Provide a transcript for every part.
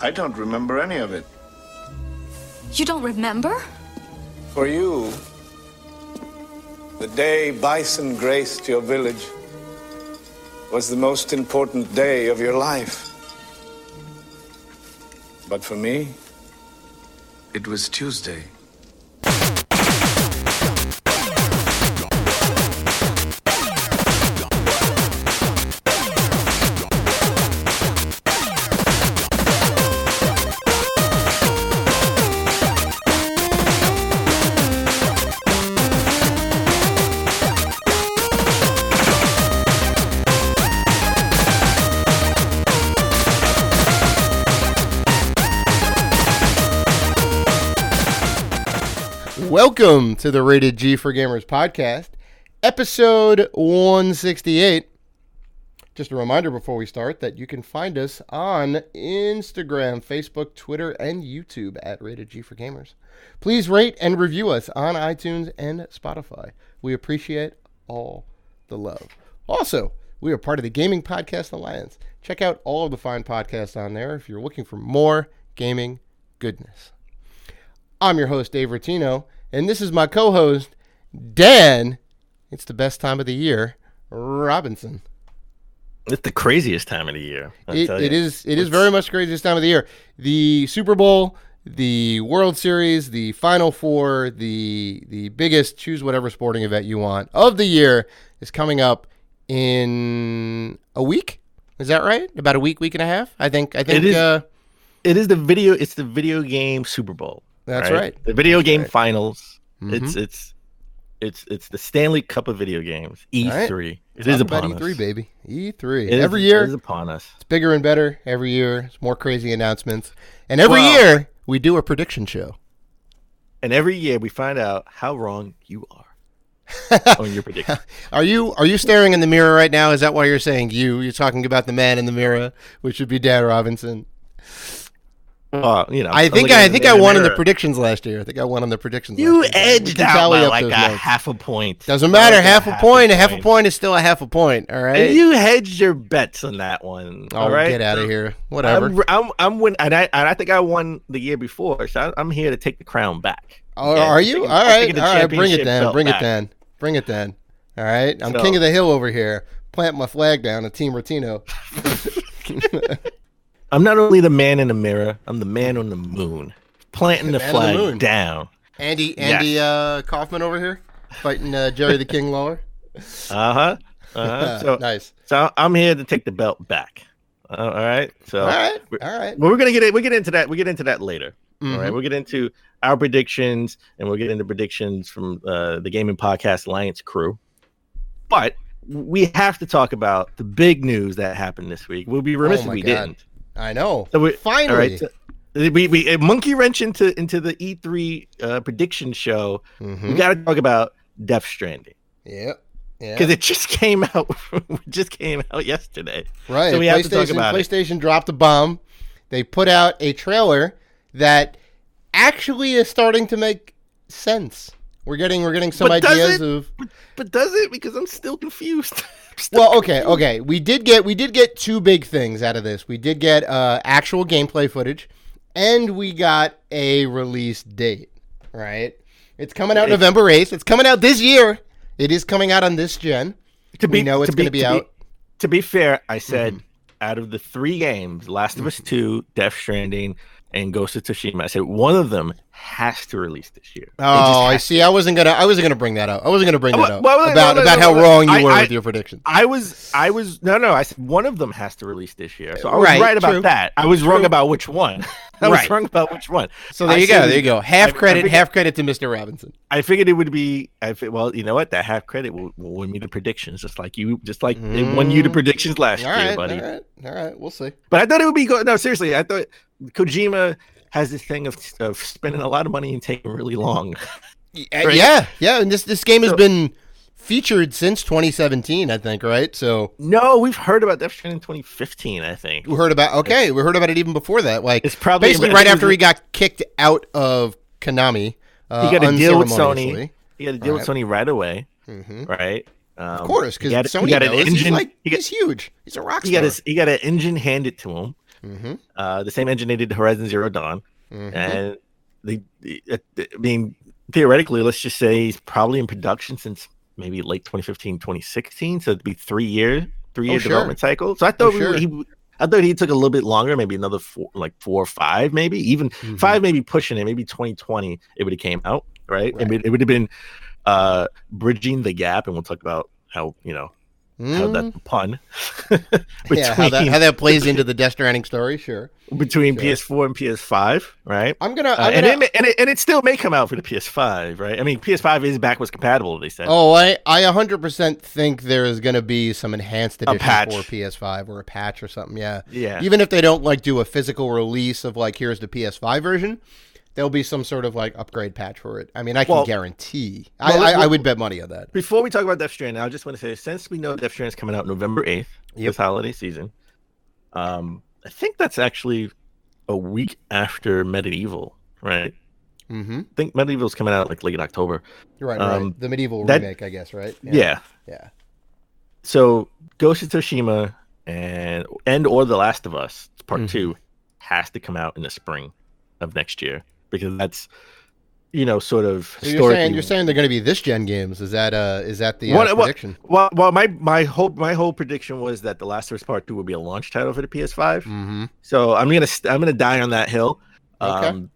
I don't remember any of it. You don't remember? For you, the day bison graced your village was the most important day of your life. But for me, it was Tuesday. Welcome to the Rated G for Gamers podcast, episode 168. Just a reminder before we start that you can find us on Instagram, Facebook, Twitter, and YouTube at Rated G for Gamers. Please rate and review us on iTunes and Spotify. We appreciate all the love. Also, we are part of the Gaming Podcast Alliance. Check out all of the fine podcasts on there if you're looking for more gaming goodness. I'm your host, Dave Rotino, and this is my co-host, Dan. It's the best time of the year, Robinson. It's the craziest time of the year. It is very much the craziest time of the year. The Super Bowl, the World Series, the Final Four, the biggest choose whatever sporting event you want of the year is coming up in a week. Is that right? About a week and a half? I think. It is the video. It's the video game Super Bowl. That's right. The video game right. Finals. Mm-hmm. It's the Stanley Cup of video games. E3. Right. It is upon us. E3, baby. E3. Every year. It is upon us. It's bigger and better every year. It's more crazy announcements. And every year we do a prediction show. And every year we find out how wrong you are on your prediction. Are you staring in the mirror right now? Is that why you're saying you? You're talking about the man in the mirror, which would be Dan Robinson. I think I won in the predictions last year. I think I won on the predictions. You edged out by like a half a point. Doesn't matter. Half a point. A half a point is still a half a point. All right. And you hedged your bets on that one. Oh, all right? Get out of here. Whatever. I'm win, and I think I won the year before, so I'm here to take the crown back. Oh, okay? Are you? All right. Bring it then. All right. I'm king of the hill over here. Plant my flag down at Team Rotino. I'm not only the man in the mirror, I'm the man on the moon. Planting the flag down. Andy Kaufman over here, fighting Jerry the King Lawler. So, nice. So I'm here to take the belt back. All right. So all right. Well, we get into that later. Mm-hmm. All right. We'll get into our predictions, and we'll get into predictions from the Gaming Podcast Alliance crew. But we have to talk about the big news that happened this week. We'll be remiss if we didn't. I know. So finally, all right, so we monkey wrench into the E3 prediction show. Mm-hmm. We got to talk about Death Stranding. Yeah, because it just came out. Yesterday. Right. So we have to talk about PlayStation dropped a bomb. They put out a trailer that actually is starting to make sense. We're getting some ideas But does it? Because I'm still confused. Well, okay. We did get two big things out of this. We did get actual gameplay footage, and we got a release date. Right? It's coming out November 8th. It's coming out this year. It is coming out on this gen. We know it's going to be out. To be fair, I said out of the three games, Last of Us 2, Death Stranding, and Ghost of Tsushima, I said one of them has to release this year. Oh, I see. I wasn't gonna bring that up. About how wrong you were with your predictions. I said one of them has to release this year. So I was right about that. I was wrong about which one. So there you go. Half credit to Mr. Robinson. I figured it would be. Well, you know what? That half credit will win me the predictions, just like it won you the predictions last year, buddy. All right. We'll see. But I thought it would be good. No, seriously, I thought Kojima has this thing of spending a lot of money and taking really long. Right? Yeah. And this game has been featured since 2017, I think, right? So no, we've heard about Death Stranding in 2015, I think. We heard about it even before that. Like it's probably basically right after he got kicked out of Konami. He got a deal with Sony. He got a deal with Sony right away, right? Of course, because he Sony got an knows engine. he's huge. He's a rock star. He got an engine handed to him. Mm-hmm. The same engine they did Horizon Zero Dawn, Mm-hmm. and I mean, theoretically, let's just say he's probably in production since maybe late 2015, 2016. So it'd be 3 year development cycle. So I thought I thought he took a little bit longer, maybe another 4 or 5, maybe even 5, maybe pushing it, maybe 2020 it would have came out, right? It would have been bridging the gap, and we'll talk about how how that pun yeah, how that plays into the Death Stranding story, sure, between PS4 and PS5, right? And it still may come out for the PS5, right? I mean, PS5 is backwards compatible, they said. Oh, I 100% think there is going to be some enhanced edition patch for PS5 or a patch or something. Yeah, Even if they don't do a physical release of here's the PS5 version, there'll be some sort of upgrade patch for it. I mean, I can guarantee. I would bet money on that. Before we talk about Death Stranding, I just want to say, since we know Death Stranding is coming out November 8th, this holiday season, I think that's actually a week after Medieval, right? Mm-hmm. I think Medieval's coming out late October. You're right. The Medieval remake, I guess, right? Yeah. So Ghost of Tsushima and or The Last of Us Part 2 has to come out in the spring of next year, because that's sort of historically. You're saying they're going to be this gen games. Is that the prediction? Well, my whole prediction was that The Last of Us Part 2 would be a launch title for the PS5. Mm-hmm. So I'm gonna die on that hill. Okay.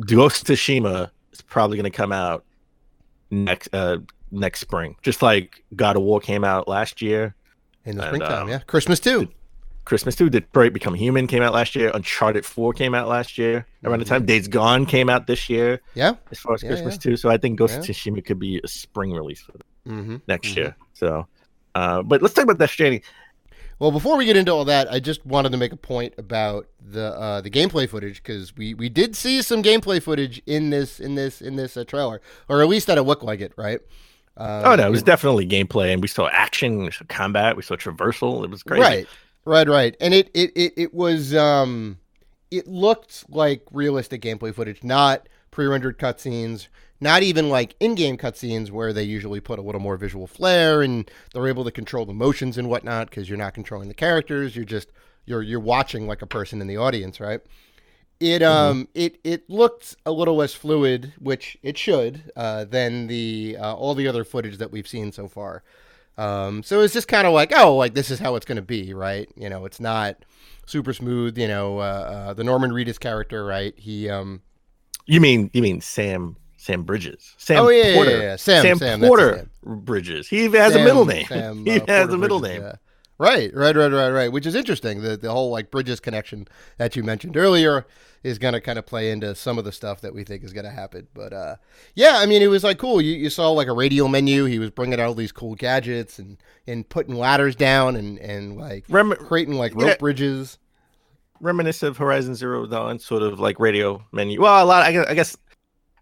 Ghost of Tsushima is probably gonna come out next spring, just like God of War came out last year in the springtime. Yeah, Christmas too. Detroit Become Human came out last year. Uncharted 4 came out last year around the time. Days Gone came out this year. Yeah. As far as Christmas too. So I think Ghost of Tsushima could be a spring release for next year. So, but let's talk about Death Stranding. Well, before we get into all that, I just wanted to make a point about the gameplay footage, because we did see some gameplay footage in this trailer, or at least that it looked like it, right? It was definitely gameplay, and we saw action, we saw combat, we saw traversal. It was crazy. Right. And it was it looked like realistic gameplay footage, not pre-rendered cutscenes, not even in-game cutscenes where they usually put a little more visual flair and they're able to control the motions and whatnot, because you're not controlling the characters, you're watching like a person in the audience, right? It looked a little less fluid, which it should, than the all the other footage that we've seen so far. So it's just kind of this is how it's going to be, right? It's not super smooth. The Norman Reedus character, right? He, you mean Sam Bridges? Porter. Sam Porter Bridges. He even has a middle name. He has a middle name. Yeah. Right. Which is interesting. The whole Bridges connection that you mentioned earlier is going to kind of play into some of the stuff that we think is going to happen. But I mean, it was cool. You saw a radio menu. He was bringing out all these cool gadgets and putting ladders down and creating rope bridges. Reminiscent of Horizon Zero Dawn, sort of radio menu. Well, I guess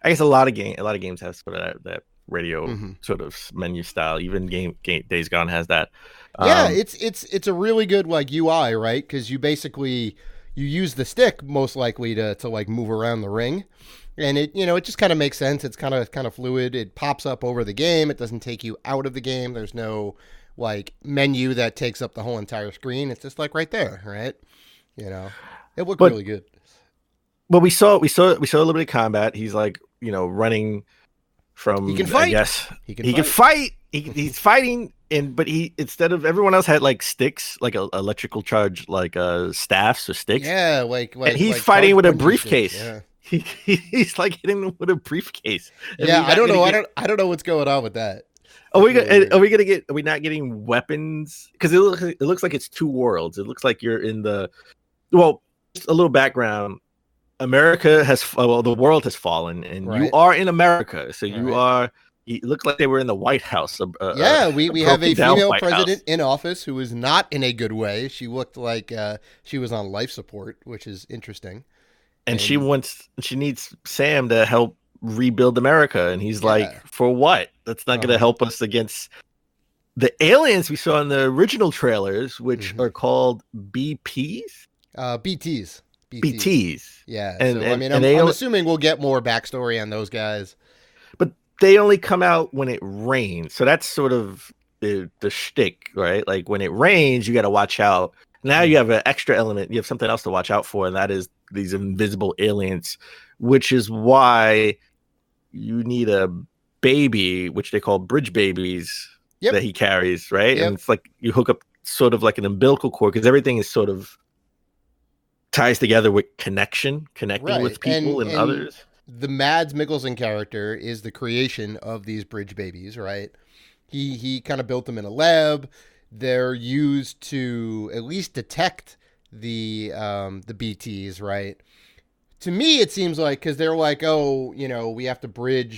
a lot of games have sort of that radio sort of menu style. Even game Days Gone has that. It's a really good UI, right? Because you basically you use the stick most likely to move around the ring, and it just kind of makes sense. It's kind of fluid. It pops up over the game. It doesn't take you out of the game. There's no menu that takes up the whole entire screen. It's just right there, right? It looked really good. But we saw a little bit of combat. He's running from. He can fight. I guess he can fight. He's fighting, but he, instead of, everyone else had sticks, electrical charge, staffs or sticks. Yeah, and he's fighting with a briefcase. Yeah. He's hitting them with a briefcase. I don't know. I don't know what's going on with that. Are we not getting weapons? Because it looks like it's two worlds. It looks like you're in the. Well, just a little background. The world has fallen, and you are in America. So you are. It looked like they were in the White House. We have a female president in office who is not in a good way. She looked like she was on life support, which is interesting. And she needs Sam to help rebuild America, and he's for what? That's not going to help us against the aliens we saw in the original trailers, which are called BPs. BTs. Yeah. I'm assuming we'll get more backstory on those guys. they only come out when it rains. So that's sort of the shtick, right? Like when it rains, you got to watch out. Now you have an extra element. You have something else to watch out for, and that is these invisible aliens, which is why you need a baby, which they call bridge babies, that he carries, right? And it's like you hook up sort of like an umbilical cord because everything is sort of ties together with connecting with people and others. The Mads Mikkelsen character is the creation of these bridge babies, right? He kind of built them in a lab. They're used to at least detect the BTs, right? To me, it seems like because they're like, oh, you know, we have to bring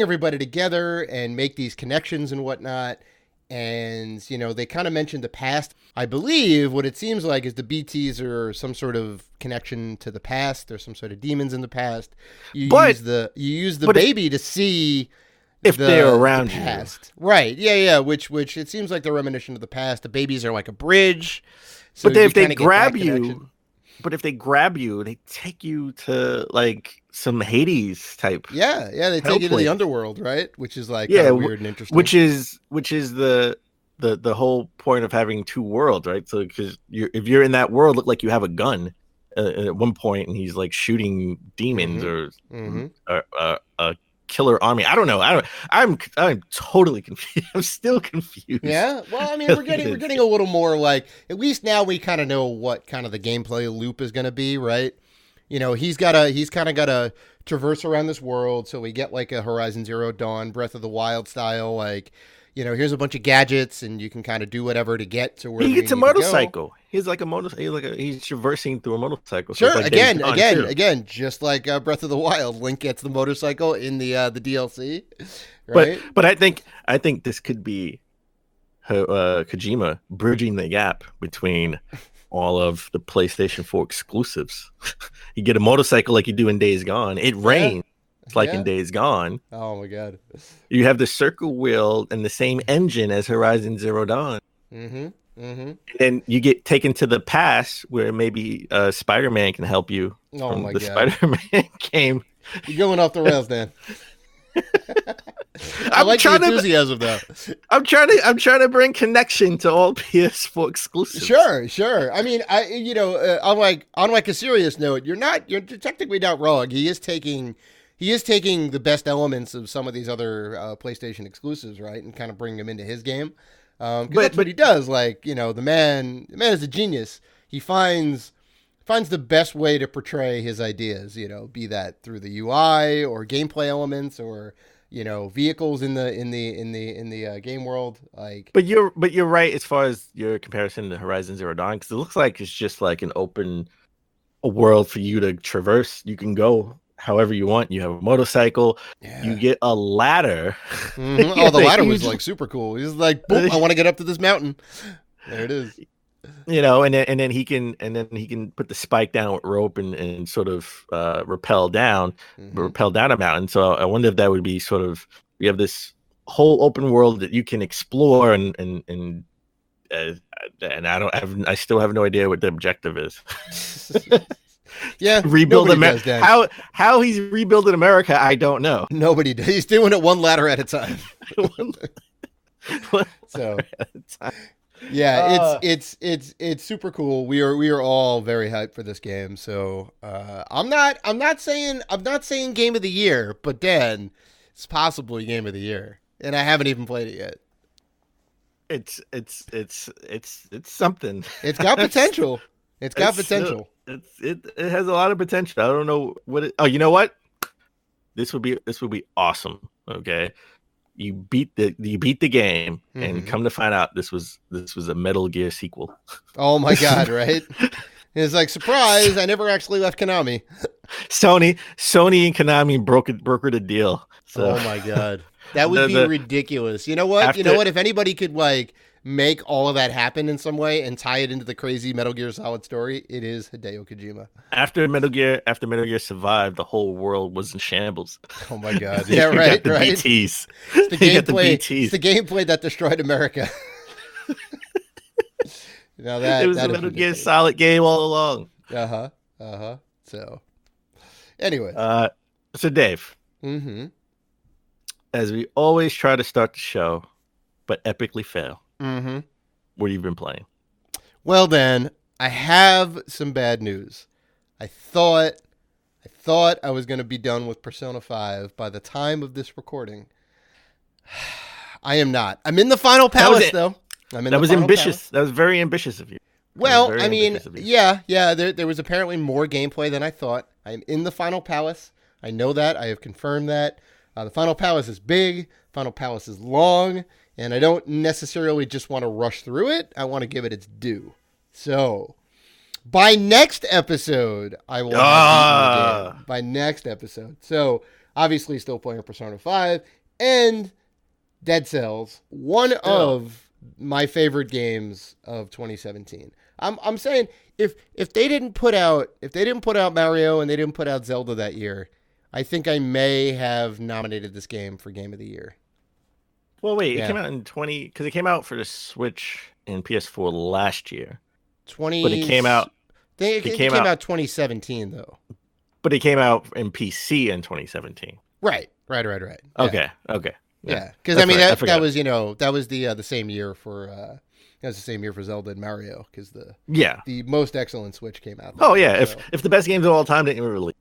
everybody together and make these connections and whatnot. And, you know, they kind of mentioned the past. I believe what it seems like is the BTs are some sort of connection to the past. There's some sort of demons in the past. You use the baby to see if they're around the past. You. Right. Yeah. Which it seems like they're reminiscent of the past. The babies are like a bridge. So but if they grab you, they take you to like some Hades type. Yeah, they take you to the underworld, right? Which is like kind of weird and interesting. Which is the whole point of having two worlds, right? So because if you're in that world, look like you have a gun at one point, and he's like shooting demons or a killer army. I don't know. I'm totally confused. I'm still confused. Yeah. Well, I mean, we're getting a little more like, at least now we kind of know what kind of the gameplay loop is going to be, right? You know, he's kind of got to traverse around this world. So we get like a Horizon Zero Dawn, Breath of the Wild style, like, you know, here's a bunch of gadgets and you can kind of do whatever to get to where he gets a motorcycle. He's like he's traversing through a motorcycle. Sure. So like again, just like Breath of the Wild, Link gets the motorcycle in the DLC. Right. But I think this could be Kojima bridging the gap between all of the PlayStation 4 exclusives. You get a motorcycle like you do in Days Gone. It rains. It's like in Days Gone. Oh my god! You have the circle wheel and the same engine as Horizon Zero Dawn. And then you get taken to the past where maybe Spider-Man can help you. Oh my god! Spider-Man game. You're going off the rails, Dan. I like the enthusiasm though. I'm trying to bring connection to all PS4 exclusives. Sure. I mean, on like a serious note, you're technically not wrong. He is taking the best elements of some of these other PlayStation exclusives, right, and kind of bringing them into his game. Because that's what he does. Like, you know, the man is a genius. He finds the best way to portray his ideas. You know, be that through the UI or gameplay elements or, you know, vehicles in the game world. Like, but you're right as far as your comparison to Horizon Zero Dawn, because it looks like it's just like an open world for you to traverse. You can go however you want. You have a motorcycle. You get a ladder. Oh, the ladder was like super cool. He's like, boom, I want to get up to this mountain. There it is. You know, and then he can put the spike down with rope and sort of rappel down a mountain. So I wonder if that would be sort of, we have this whole open world that you can explore and I still have no idea what the objective is. Yeah, rebuild America. How he's rebuilding America, I don't know. Nobody does. He's doing it one ladder at a time. So, yeah, it's super cool. We are all very hyped for this game. So I'm not saying game of the year, but Dan, it's possibly game of the year, and I haven't even played it yet. It's something. It's got potential. It's got potential. It has a lot of potential. I don't know what it. Oh, you know what? This would be awesome. Okay, you beat the game, and come to find out this was a Metal Gear sequel. Oh my god! Right? It's like, surprise! I never actually left Konami. Sony and Konami brokered a deal. So. Oh my god, that would be ridiculous. You know what? If anybody could like make all of that happen in some way and tie it into the crazy Metal Gear Solid story, it is Hideo Kojima. After Metal Gear survived, the whole world was in shambles. Oh my god! Yeah, right. BTs. It's the gameplay. It's the gameplay that destroyed America. Now it was a Metal Gear Solid game all along. So, anyway. So Dave. as we always try to start the show, but epically fail. Mm-hmm. What have you been playing? Well, then, I have some bad news. I thought I was going to be done with Persona 5 by the time of this recording. I am not. I'm in the final palace, though. That was ambitious. Palace. That was very ambitious of you. Well, I mean, yeah. There was apparently more gameplay than I thought. I am in the final palace. I know that. I have confirmed that. The final palace is big. Final palace is long. And I don't necessarily just want to rush through it. I want to give it its due. So, by next episode, I will have beaten the game. By next episode. So, obviously still playing Persona 5 and Dead Cells. One of my favorite games of 2017. I'm saying if they didn't put out Mario and they didn't put out Zelda that year, I think I may have nominated this game for Game of the Year. Well, wait, it came out in because it came out for the Switch and PS4 last year. But it came out. It came out 2017 though. But it came out in PC in 2017. Right. Okay. Yeah, because I mean that was the same year for Zelda and Mario because the most excellent Switch came out. Oh yeah, so. If the best games of all time didn't release,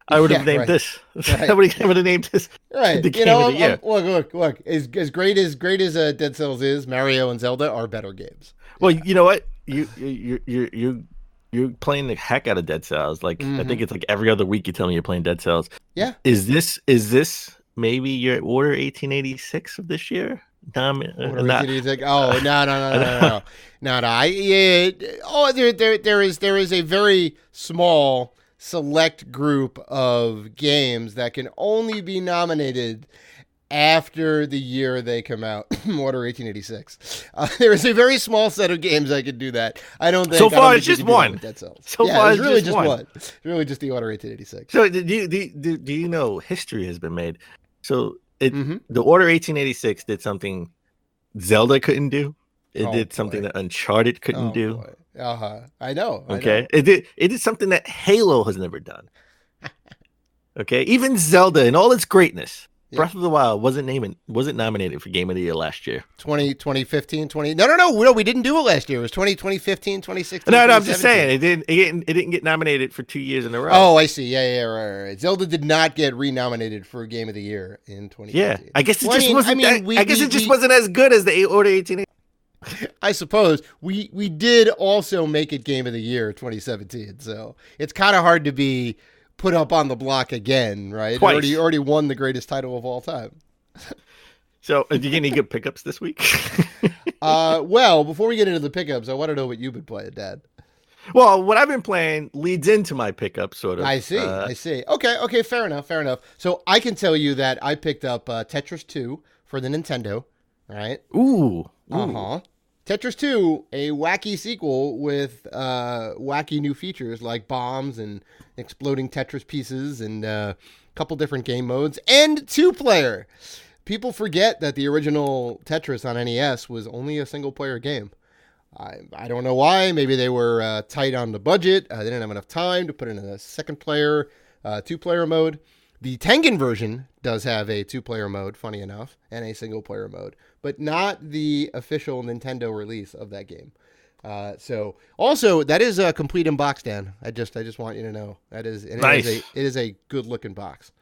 I would have named this. Right. I would have named this. Right. The game of the year. Look. As great as Dead Cells is, Mario and Zelda are better games. Well, you know what? You're playing the heck out of Dead Cells. Like I think it's like every other week you tell me you're playing Dead Cells. Yeah. Is this maybe your Order 1886 of this year? Order 1886. Oh no. There is a very small select group of games that can only be nominated after the year they come out. Order 1886. There is a very small set of games that can do that. I don't think. So far, it's just one. Dead Cells. So far, it's really just one. It's really just the Order 1886. So do you know history has been made? So the Order 1886 did something Zelda couldn't do. It did something that Uncharted couldn't do. Boy. I know. Okay. It did something that Halo has never done. Okay. Even Zelda in all its greatness. Breath of the Wild wasn't nominated for Game of the Year last year. 2015, No, we didn't do it last year. It was 2015, 2016. No, I'm just saying it didn't get nominated for 2 years in a row. Oh, I see. Yeah, right. Zelda did not get renominated for Game of the Year in 2015. Yeah, I guess it just wasn't as good as the Order 18. I suppose we did also make it Game of the Year 2017. So it's kind of hard to be put up on the block again, right? Twice. Already won the greatest title of all time. So, did you get any good pickups this week? Well, before we get into the pickups, I want to know what you've been playing, Dad. Well, what I've been playing leads into my pickup, sort of. I see. Okay, fair enough. So, I can tell you that I picked up Tetris 2 for the Nintendo, right? Ooh. Uh-huh. Tetris 2, a wacky sequel with wacky new features like bombs and exploding Tetris pieces and a couple different game modes and 2-player. People forget that the original Tetris on NES was only a single-player game. I don't know why. Maybe they were tight on the budget. They didn't have enough time to put in a second-player, 2-player mode. The Tengen version does have a 2-player mode, funny enough, and a single-player mode, but not the official Nintendo release of that game. So, also, that is a complete in box, Dan. I just want you to know that is nice. It is a good-looking box.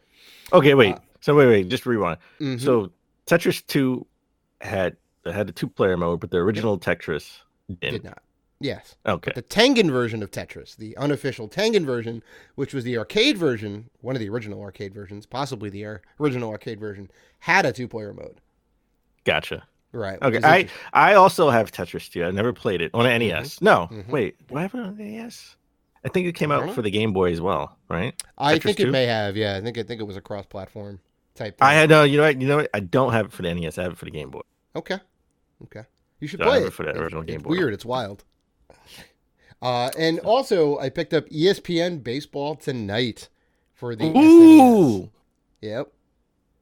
Okay, wait. Wait. Just rewind. Mm-hmm. So, Tetris 2 had the 2-player mode, but the original Tetris did not. Yes. Okay. But the Tengen version of Tetris, the unofficial Tengen version, which was the arcade version, one of the original arcade versions, possibly the original arcade version, had a 2-player mode. Gotcha. Right. Okay. I also have Tetris 2. I never played it on an NES. No. Wait. Do I have it on NES? I think it came out for the Game Boy as well, right? I think it may have. Yeah. I think it was a cross-platform type thing. I had you know what? I don't have it for the NES. I have it for the Game Boy. Okay. You should play it for the original Game Boy. Weird. It's wild. And also, I picked up ESPN Baseball Tonight for the SNES. Yep.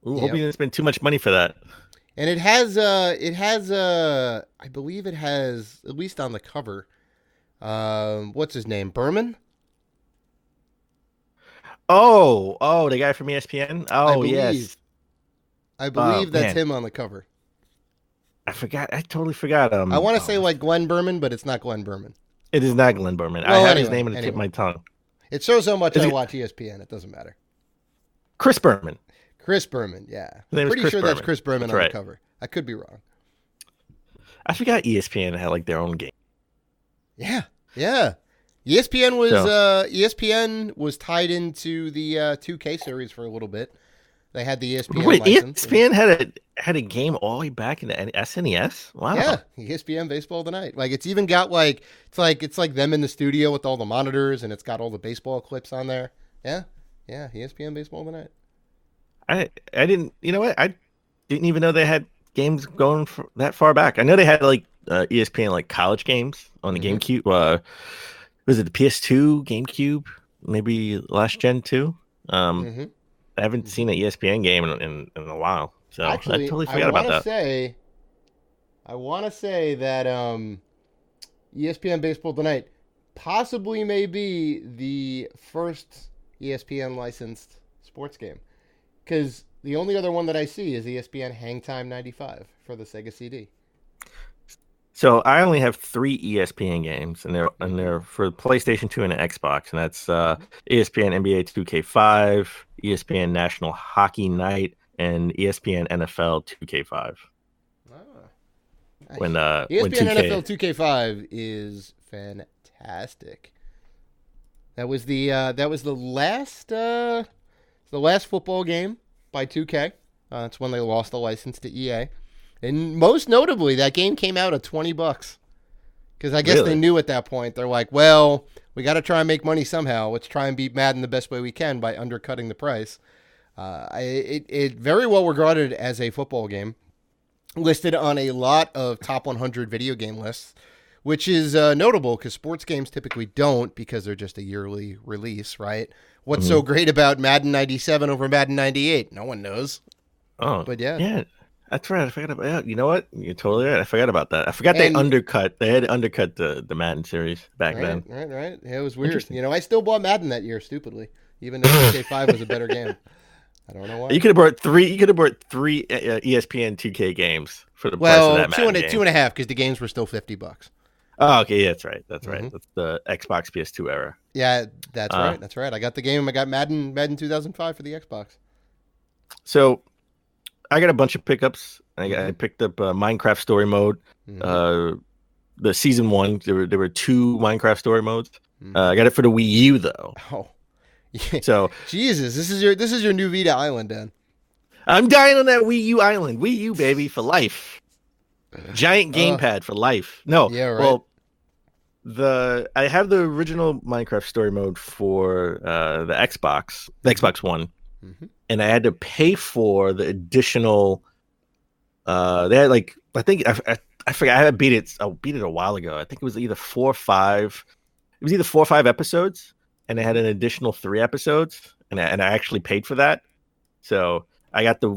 Hope you didn't spend too much money for that. And it has I believe it has, at least on the cover, what's his name? Berman? Oh, the guy from ESPN? Oh, yes. I believe that's man. him on the cover. I forgot. I totally forgot. I want to say like Glenn Berman, but it's not Glenn Berman. It is not Glenn Berman. I Well, have his anyway, name on the tip of my tongue. It shows how much Is I it- watch ESPN. It doesn't matter. Chris Berman. Chris Berman, yeah. His name is Pretty Chris sure Berman. that's Chris Berman That's on right. the cover. I could be wrong. I forgot ESPN had like their own game. Yeah. ESPN was tied into the 2K series for a little bit. They had the ESPN Wait, license. ESPN had a game all the way back in the SNES. Wow. Yeah, ESPN Baseball Tonight. Like it's even got like it's like them in the studio with all the monitors, and it's got all the baseball clips on there. Yeah, ESPN Baseball Tonight. I didn't. You know what? I didn't even know they had games going that far back. I know they had like ESPN like college games on the GameCube. Was it the PS2, GameCube, maybe last gen too? I haven't seen an ESPN game in a while, so Actually, I totally forgot about that. I want to say that ESPN Baseball Tonight possibly may be the first ESPN licensed sports game, because the only other one that I see is ESPN Hangtime 95 for the Sega CD. So I only have 3 ESPN games, and they're for PlayStation 2 and an Xbox, and that's ESPN NBA 2K5, ESPN National Hockey Night, and ESPN NFL 2K5. Nice. When ESPN 2K... NFL 2K5 is fantastic. That was the last football game by 2K. It's when they lost the license to EA. And most notably, that game came out at $20. Because I guess they knew at that point, they're like, well, we got to try and make money somehow. Let's try and beat Madden the best way we can by undercutting the price. It very well regarded as a football game. Listed on a lot of top 100 video game lists, which is notable because sports games typically don't, because they're just a yearly release, right? What's so great about Madden 97 over Madden 98? No one knows. Oh, but yeah. That's right. I forgot about that. You know what? You're totally right. I forgot about that. I forgot they undercut. They had to undercut the Madden series back then. Right. Yeah, it was weird. You know, I still bought Madden that year, stupidly, even though2K5 was a better game. I don't know why. You could have bought three. You could have bought 3 ESPN 2K games for the price of that Madden game. 2.5 because the games were still $50. Oh, okay. Yeah, that's right. That's right. That's the Xbox PS2 era. Yeah, that's right. That's right. I got the game. I got Madden 2005 for the Xbox. So I got a bunch of pickups. I picked up Minecraft Story Mode. The season 1, there were 2 Minecraft Story modes. I got it for the Wii U though. Oh, yeah. So Jesus, this is your new Vita Island, Dan. I'm dying on that Wii U island. Wii U baby for life. Giant gamepad for life. No, yeah, right. Well, I have the original Minecraft Story Mode for the Xbox One, and I had to pay for the additional. They had like I think I forgot. I beat it. I beat it a while ago. I think it was either 4 or 5. It was either 4 or 5 episodes, and they had an additional 3 episodes, and I actually paid for that. So I got the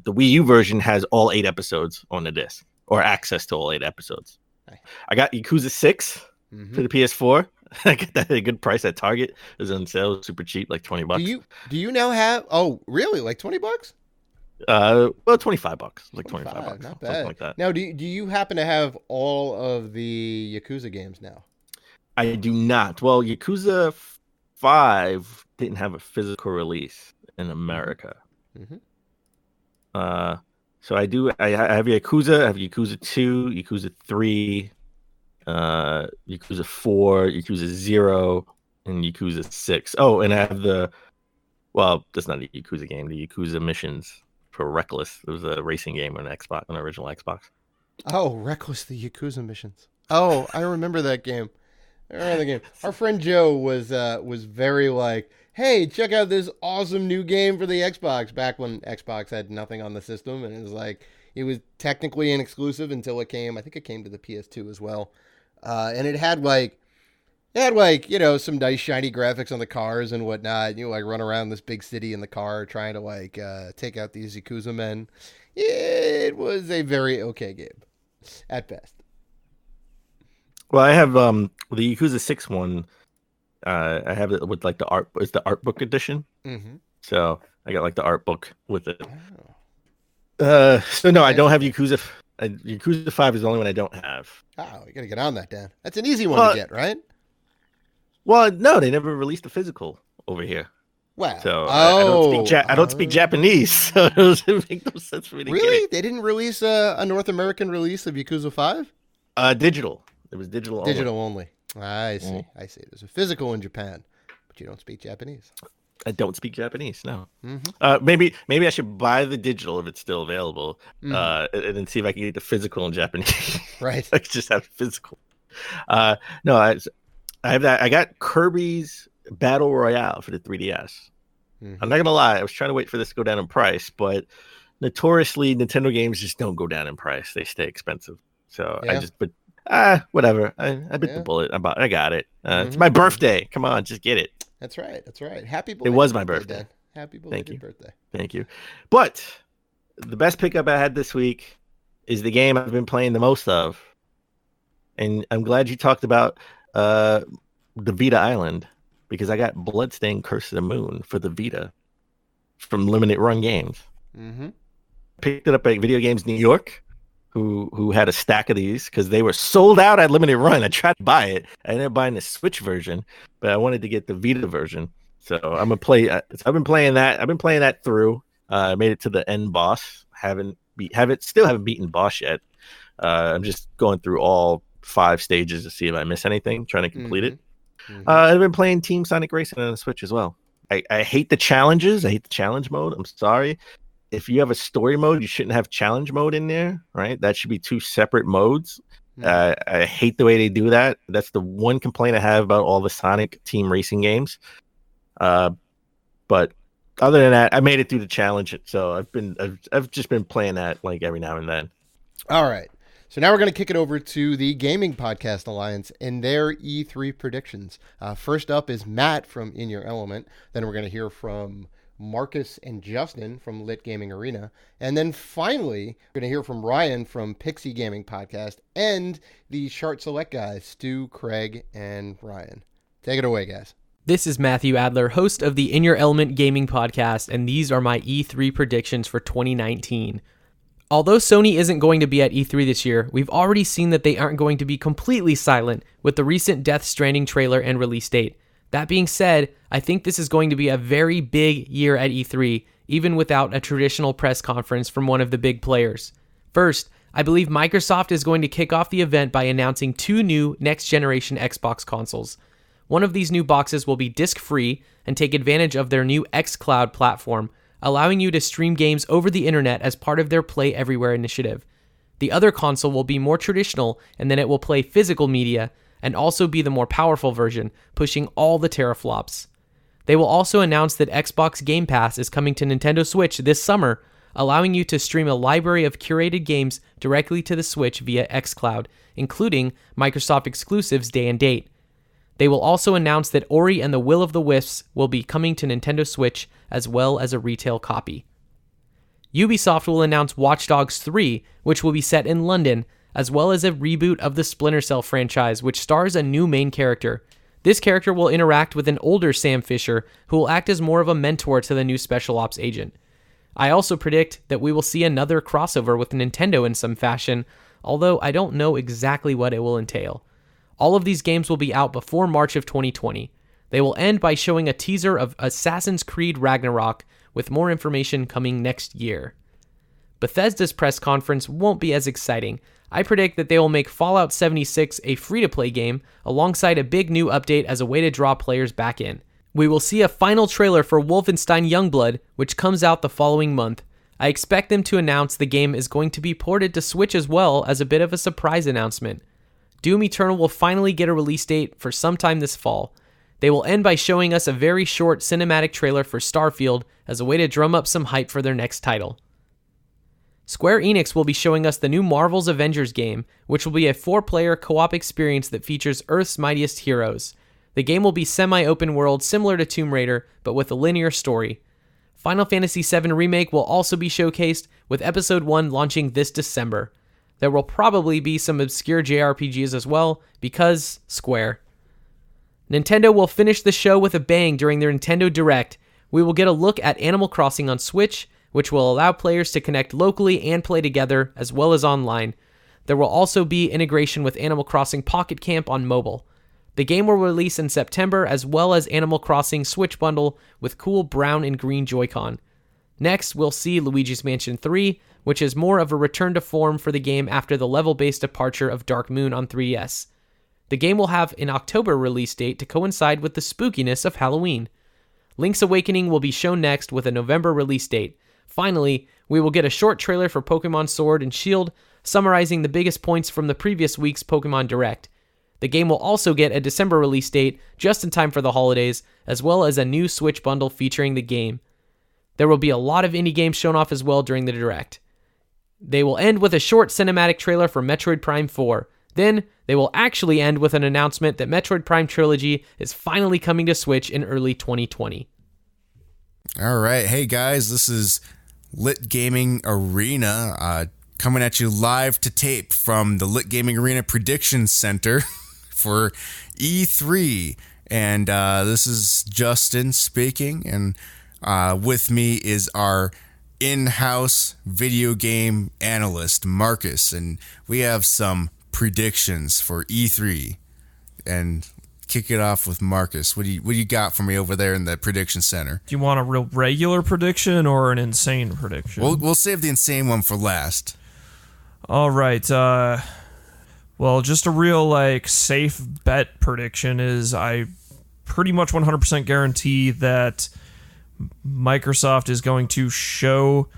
Wii U version has all 8 episodes on the disc, or access to all 8 episodes. Nice. I got Yakuza 6 for the PS4. I got that at a good price at Target. It was on sale, super cheap, like $20. Do you now have? Oh, really? Like $20? Well, $25, like $25, not bad. Something like that. Now, do you happen to have all of the Yakuza games now? I do not. Well, Yakuza 5 didn't have a physical release in America. So I do. I have Yakuza. I have Yakuza 2, Yakuza 3, Yakuza 4, Yakuza 0, and Yakuza 6. Oh, and I have well, that's not a Yakuza game. The Yakuza missions for Reckless. It was a racing game on Xbox, on the original Xbox. Oh, Reckless, the Yakuza missions. Oh, I remember that game. Our friend Joe was very like, hey, check out this awesome new game for the Xbox, back when Xbox had nothing on the system, and it was like, it was technically an exclusive until it came. I think it came to the PS2 as well. And it had you know, some nice shiny graphics on the cars and whatnot. You like run around this big city in the car trying to like take out these Yakuza men. It was a very okay game at best. Well, I have the Yakuza 6 one. I have it with like the art. It's the art book edition. So I got like the art book with it. So no, I don't have Yakuza. Yakuza 5 is the only one I don't have. Oh, you got to get on that, Dan. That's an easy one to get, right? Well, no, they never released a physical over here. Wow. So I don't speak Japanese, so it doesn't make no sense for me to get it. They didn't release a North American release of Yakuza 5? Digital. It was digital only. Digital only. I see. I see. There's a physical in Japan, but you don't speak Japanese. I don't speak Japanese, no. Maybe I should buy the digital if it's still available, and then see if I can get the physical in Japanese. Right. I just have physical. No, I have that. I got Kirby's Battle Royale for the 3DS. I'm not gonna lie, I was trying to wait for this to go down in price, but notoriously Nintendo games just don't go down in price. They stay expensive. So whatever. I bit the bullet. I got it. It's my birthday. Come on, just get it. That's right. Happy birthday. It was my birthday. Dan. Happy belated birthday. Thank you. But the best pickup I had this week is the game I've been playing the most of. And I'm glad you talked about the Vita Island, because I got Bloodstained Curse of the Moon for the Vita from Limited Run Games. Picked it up at Video Games New York, who had a stack of these because they were sold out at Limited Run. I tried to buy it. I ended up buying the Switch version, but I wanted to get the Vita version. So I'm gonna play. I've been playing that. I've been playing that through. I made it to the end boss. Still haven't beaten boss yet. I'm just going through all 5 stages to see if I miss anything, trying to complete it. I've been playing Team Sonic Racing on the Switch as well. I hate the challenges. I hate the challenge mode. I'm sorry. If you have a story mode, you shouldn't have challenge mode in there, right? That should be 2 separate modes. I hate the way they do that. That's the one complaint I have about all the Sonic Team Racing games. But other than that, I made it through the challenge. So I've just been playing that like every now and then. All right. So now we're going to kick it over to the Gaming Podcast Alliance and their E3 predictions. First up is Matt from In Your Element. Then we're going to hear from Marcus and Justin from Lit Gaming Arena. And then finally, we're going to hear from Ryan from Pixie Gaming Podcast and the Chart Select guys, Stu, Craig, and Ryan. Take it away, guys. This is Matthew Adler, host of the In Your Element Gaming Podcast, and these are my E3 predictions for 2019. Although Sony isn't going to be at E3 this year, we've already seen that they aren't going to be completely silent with the recent Death Stranding trailer and release date. That being said, I think this is going to be a very big year at E3, even without a traditional press conference from one of the big players. First, I believe Microsoft is going to kick off the event by announcing 2 new next-generation Xbox consoles. One of these new boxes will be disc-free and take advantage of their new xCloud platform, allowing you to stream games over the internet as part of their Play Everywhere initiative. The other console will be more traditional, and then it will play physical media and also be the more powerful version, pushing all the teraflops. They will also announce that Xbox Game Pass is coming to Nintendo Switch this summer, allowing you to stream a library of curated games directly to the Switch via xCloud, including Microsoft exclusives day and date. They will also announce that Ori and the Will of the Wisps will be coming to Nintendo Switch as well as a retail copy. Ubisoft will announce Watch Dogs 3, which will be set in London, as well as a reboot of the Splinter Cell franchise, which stars a new main character. This character will interact with an older Sam Fisher, who will act as more of a mentor to the new Special Ops agent. I also predict that we will see another crossover with Nintendo in some fashion, although I don't know exactly what it will entail. All of these games will be out before March of 2020. They will end by showing a teaser of Assassin's Creed Ragnarok, with more information coming next year. Bethesda's press conference won't be as exciting. I predict that they will make Fallout 76 a free-to-play game, alongside a big new update as a way to draw players back in. We will see a final trailer for Wolfenstein Youngblood, which comes out the following month. I expect them to announce the game is going to be ported to Switch as well, as a bit of a surprise announcement. Doom Eternal will finally get a release date for sometime this fall. They will end by showing us a very short cinematic trailer for Starfield as a way to drum up some hype for their next title. Square Enix will be showing us the new Marvel's Avengers game, which will be a 4-player co-op experience that features Earth's mightiest heroes. The game will be semi-open world, similar to Tomb Raider, but with a linear story. Final Fantasy VII Remake will also be showcased, with Episode 1 launching this December. There will probably be some obscure JRPGs as well, because Square. Nintendo will finish the show with a bang during their Nintendo Direct. We will get a look at Animal Crossing on Switch, which will allow players to connect locally and play together, as well as online. There will also be integration with Animal Crossing Pocket Camp on mobile. The game will release in September, as well as Animal Crossing Switch Bundle with cool brown and green Joy-Con. Next, we'll see Luigi's Mansion 3, which is more of a return to form for the game after the level-based departure of Dark Moon on 3DS. The game will have an October release date to coincide with the spookiness of Halloween. Link's Awakening will be shown next with a November release date. Finally, we will get a short trailer for Pokemon Sword and Shield, summarizing the biggest points from the previous week's Pokemon Direct. The game will also get a December release date, just in time for the holidays, as well as a new Switch bundle featuring the game. There will be a lot of indie games shown off as well during the Direct. They will end with a short cinematic trailer for Metroid Prime 4. Then, they will actually end with an announcement that Metroid Prime Trilogy is finally coming to Switch in early 2020. All right. Hey, guys, this is Lit Gaming Arena coming at you live to tape from the Lit Gaming Arena Prediction Center for E3. And this is Justin speaking, and with me is our in-house video game analyst, Marcus, and we have some predictions for E3. And kick it off with Marcus. What do you got for me over there in the prediction center? Do you want a real regular prediction or an insane prediction? We'll save the insane one for last. All right. Well, just a real safe bet prediction is I pretty much 100% guarantee that Microsoft is going to show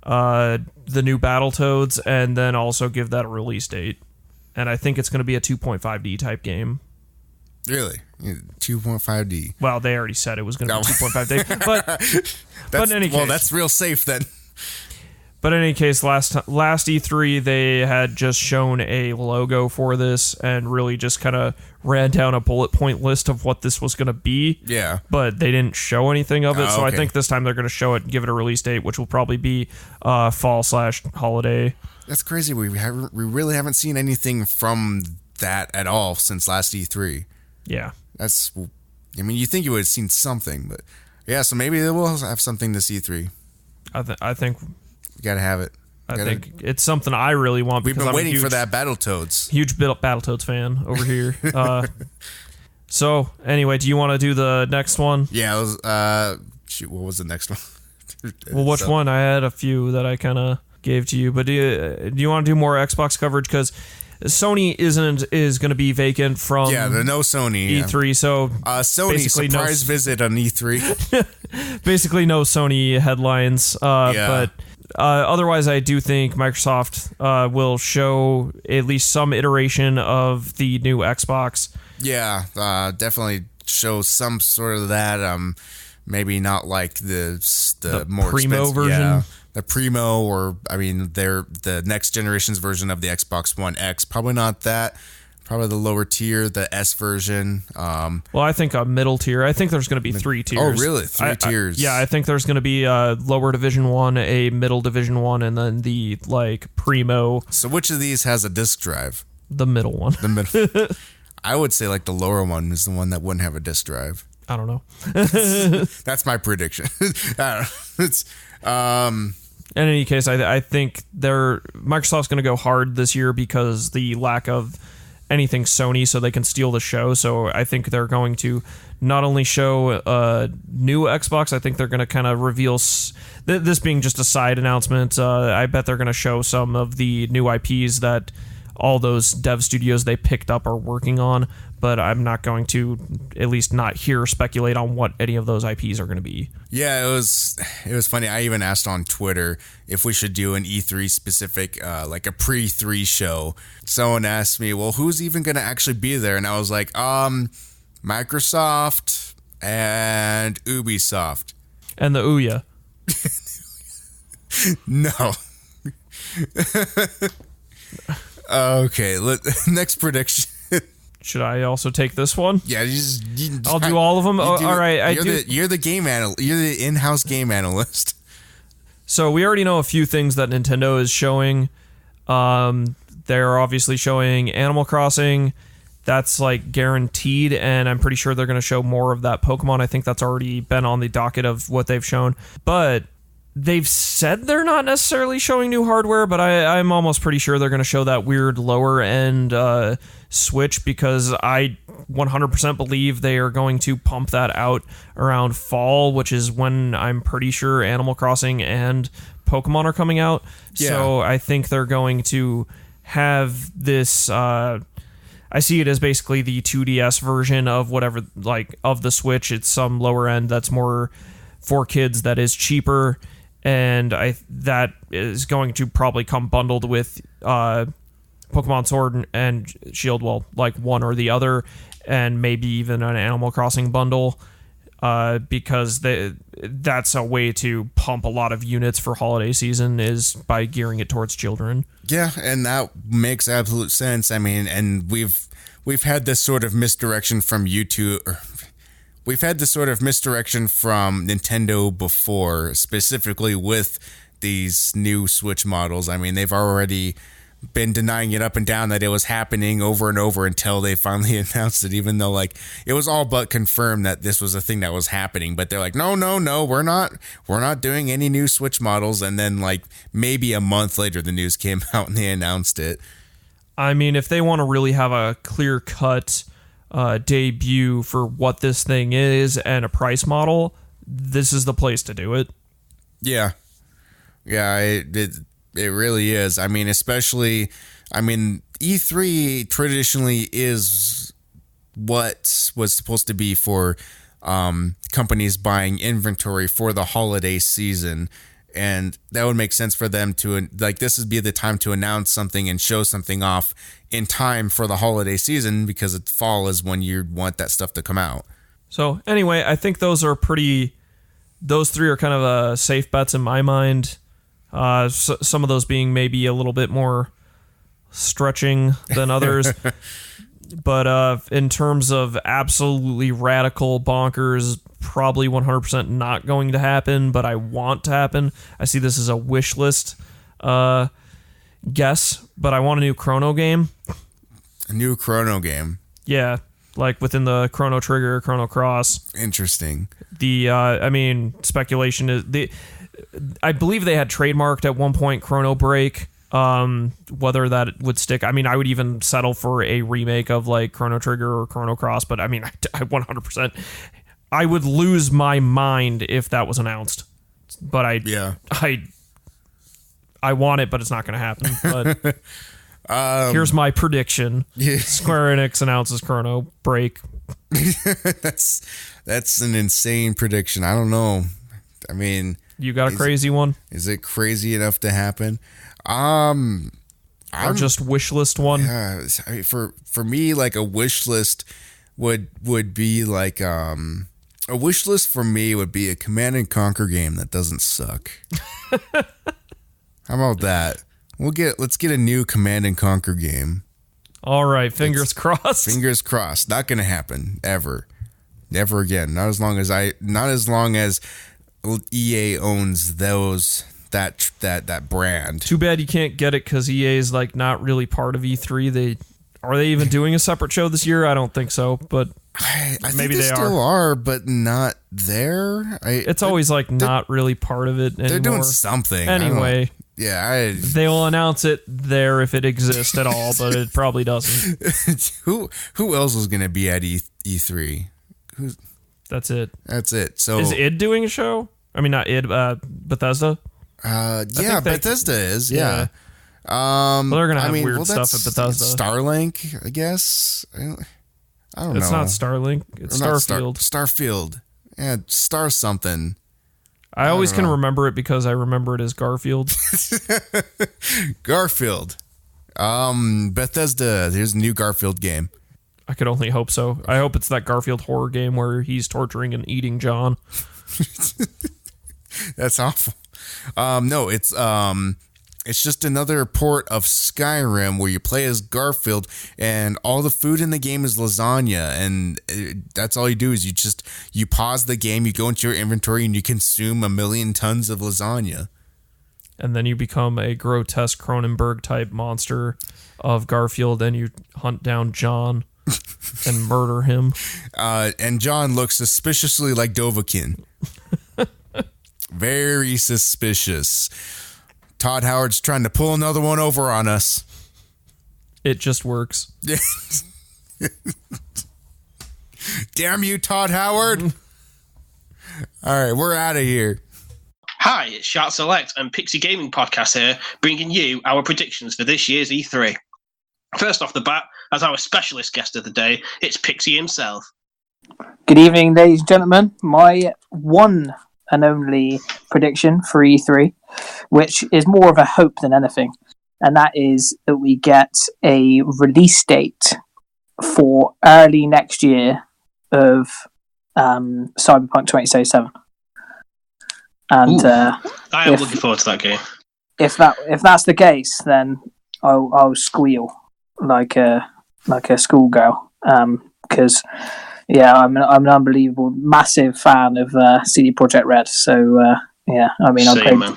the new Battletoads and then also give that a release date. And I think it's going to be a 2.5D type game. Really? 2.5D? Well, they already said it was going to be 2.5D. But in any case... Well, that's real safe then. But in any case, last E3, they had just shown a logo for this and really just kind of ran down a bullet point list of what this was going to be. Yeah. But they didn't show anything of it, Oh, so I okay. think this time they're going to show it and give it a release date, which will probably be fall/holiday. That's crazy. We really haven't seen anything from that at all since last E3. Yeah. You think you would have seen something, but yeah, so maybe they will have something this E3. I think... You gotta have it. I think it's something I really want. We've because been I'm waiting a huge, for that Battletoads. Huge Battletoads fan over here. So anyway, do you want to do the next one? Yeah. It was, shoot, what was the next one? Well, which one? I had a few that I kind of gave to you, but do you want to do more Xbox coverage? Because Sony is going to be vacant from the no Sony E3. So Sony basically surprise visit on E3. basically no Sony headlines. But otherwise, I do think Microsoft will show at least some iteration of the new Xbox. Yeah, definitely show some sort of that. Maybe not like the more Primo expensive version. Yeah, the Primo, or the next generation's version of the Xbox One X. Probably not that. Probably the lower tier, the S version. Well, I think a middle tier. I think there's going to be 3 tiers. Oh, really? 3 tiers? I think there's going to be a lower Division 1, a middle Division 1, and then the Primo. So which of these has a disk drive? The middle one. The middle. I would say the lower one is the one that wouldn't have a disk drive. I don't know. That's my prediction. I don't know. In any case, I think Microsoft's going to go hard this year because the lack of anything Sony, so they can steal the show. So I think they're going to not only show new Xbox, I think they're going to kind of reveal, this being just a side announcement, I bet they're going to show some of the new IPs that all those dev studios they picked up are working on, but I'm not going to, at least not here, speculate on what any of those IPs are going to be. Yeah, it was funny. I even asked on Twitter if we should do an E3 specific, like a pre-3 show. Someone asked me, well, who's even going to actually be there? And I was like, Microsoft and Ubisoft. And the Ouya. No. Okay, next prediction. Should I also take this one? Yeah, I'll do all of them. All right, you're the game analyst. You're the in-house game analyst. So we already know a few things that Nintendo is showing. They're obviously showing Animal Crossing. That's guaranteed, and I'm pretty sure they're going to show more of that Pokemon. I think that's already been on the docket of what they've shown. But they've said they're not necessarily showing new hardware, but I'm almost pretty sure they're going to show that weird lower end Switch, because I 100% believe they are going to pump that out around fall, which is when I'm pretty sure Animal Crossing and Pokemon are coming out. Yeah. So I think they're going to have this. I see it as basically the 2DS version of whatever, like, of the Switch. It's some lower end that's more for kids, that is cheaper, and that is going to probably come bundled with Pokemon Sword and Shield, well, like one or the other, and maybe even an Animal Crossing bundle, because that's a way to pump a lot of units for holiday season, is by gearing it towards children. Yeah, and that makes absolute sense. I mean, and we've had this sort of misdirection from YouTube. We've had this sort of misdirection from Nintendo before, specifically with these new Switch models. I mean, they've already been denying it up and down that it was happening over and over until they finally announced it, even though, like, it was all but confirmed that this was a thing that was happening. But they're like, no, we're not doing any new Switch models. And then, like, maybe a month later, the news came out and they announced it. I mean, if they want to really have a clear-cut debut for what this thing is and a price model, this is the place to do it. Yeah, it really is. I mean, especially, I mean, E3 traditionally is what was supposed to be for companies buying inventory for the holiday season. And that would make sense for them to, like, this would be the time to announce something and show something off in time for the holiday season, because fall is when you want that stuff to come out. So anyway, I think those three are kind of safe bets in my mind. Some of those being maybe a little bit more stretching than others. But in terms of absolutely radical bonkers, probably 100% not going to happen, but I want to happen. I see this as a wish list guess, but I want a new Chrono game. A new Chrono game? Yeah, like within the Chrono Trigger, Chrono Cross. Interesting. I mean, speculation is... I believe they had trademarked at one point Chrono Break. Whether that would stick, I mean, I would even settle for a remake of like Chrono Trigger or Chrono Cross, but I mean, I 100%, I would lose my mind if that was announced. But I want it, but it's not going to happen. But here's my prediction: Square Enix announces Chrono Break. that's an insane prediction. I don't know. I mean, you got a crazy one? Is it crazy enough to happen? Or just wish list one? Yeah, I mean, for me, like, a wish list would be like a wish list for me would be a Command and Conquer game that doesn't suck. How about that? Let's get a new Command and Conquer game. All right, fingers crossed. Fingers crossed. Not gonna happen ever again. Not as long as EA owns that brand. Too bad you can't get it because EA is like not really part of E3. Are they even doing a separate show this year? I don't think so, but I maybe think they still are, but not there. It's always like not really part of it anymore. They're doing something anyway. Yeah, they'll announce it there if it exists at all, but it probably doesn't. Who else is going to be at E3? That's it. So is id doing a show? I mean, not id. Bethesda. Yeah, Bethesda is. Yeah. Well, they're gonna have weird stuff at Bethesda. Starlink, I guess. I don't know. It's not Starlink. It's Starfield. Starfield. Yeah, Star something. I always can remember it because I remember it as Garfield. Garfield. Bethesda. Here's a new Garfield game. I could only hope so. I hope it's that Garfield horror game where he's torturing and eating John. That's awful. No, it's just another port of Skyrim where you play as Garfield and all the food in the game is lasagna, and that's all you do is you pause the game, you go into your inventory, and you consume 1 million tons of lasagna. And then you become a grotesque Cronenberg type monster of Garfield, and you hunt down John and murder him. And John looks suspiciously like Dovahkiin. Very suspicious. Todd Howard's trying to pull another one over on us. It just works. Damn you, Todd Howard. All right, we're out of here. Hi, it's Shark Select and Pixie Gaming Podcast here, bringing you our predictions for this year's E3. First off the bat, as our specialist guest of the day, it's Pixie himself. Good evening, ladies and gentlemen. My one and only prediction for E3, which is more of a hope than anything, and that is that we get a release date for early next year of Cyberpunk 2077. And I am looking forward to that game. If that's the case, then I'll squeal like a schoolgirl. Because I'm an unbelievable, massive fan of CD Projekt Red. So I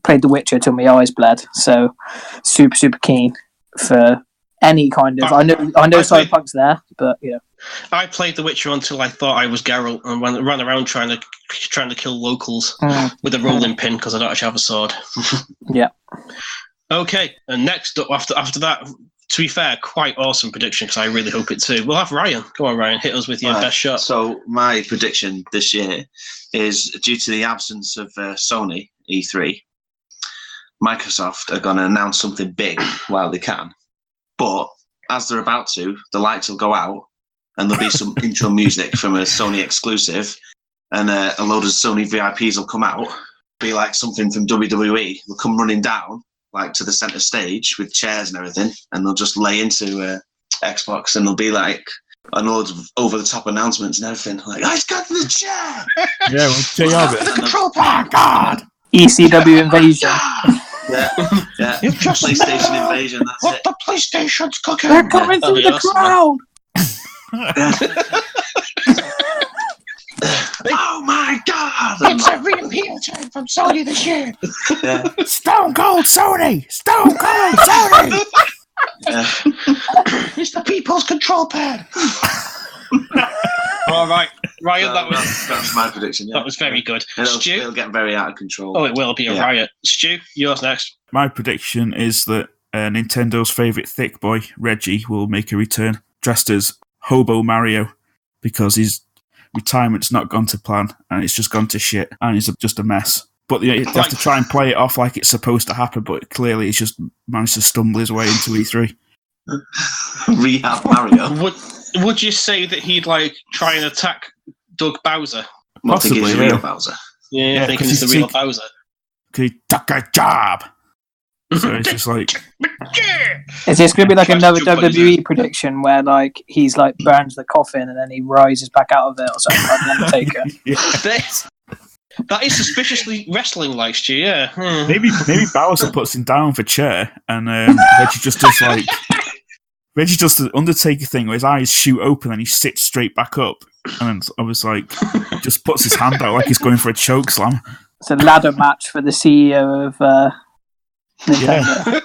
played The Witcher till my eyes bled. So super keen for any kind of. I know Cyberpunk's there, but yeah. I played The Witcher until I thought I was Geralt and ran around trying to kill locals with a rolling pin because I don't actually have a sword. Yeah. Okay, and next up after that, to be fair, quite awesome prediction because I really hope it too. We'll have Ryan. Go on, Ryan, hit us with your best shot. So my prediction this year is due to the absence of Sony E3, Microsoft are going to announce something big while they can, but as they're about to, the lights will go out. And there'll be some intro music from a Sony exclusive, and a load of Sony VIPs will come out, be like something from WWE. They'll come running down, like to the center stage with chairs and everything, and they'll just lay into Xbox, and there'll be like a load of over-the-top announcements and everything. Like, I got the chair! Yeah, we'll tell you of it. The control pad! God! ECW invasion. Yeah. PlayStation invasion, that's what it. the PlayStation's cooking! They're coming through the crowd! Oh my God! It's a real time from Sony this year. Yeah. Stone Cold Sony! Stone Cold Sony! It's the people's control pad. All right, Ryan, that was my prediction. Yeah. That was very good. Stu, it'll get very out of control. Oh, it will be a riot. Stu, yours next. My prediction is that Nintendo's favourite thick boy, Reggie, will make a return, dressed as Hobo Mario, because his retirement's not gone to plan and it's just gone to shit and it's just a mess. But they have to try and play it off like it's supposed to happen, but clearly he's just managed to stumble his way into E3. Rehab Mario. Would you say that he'd try and attack Doug Bowser? Possibly, think he's real Bowser. Yeah, thinking he's the real Bowser. Could he took a job? So it's just like... Is this going to be like another WWE prediction where he's burns the coffin and then he rises back out of it or something like The Undertaker? That is suspiciously wrestling-like, Stu, yeah. Maybe Bowser puts him down for chair and Reggie just does Reggie does the Undertaker thing where his eyes shoot open and he sits straight back up. And I was just puts his hand out like he's going for a choke slam. It's a ladder match for the CEO of Nintendo.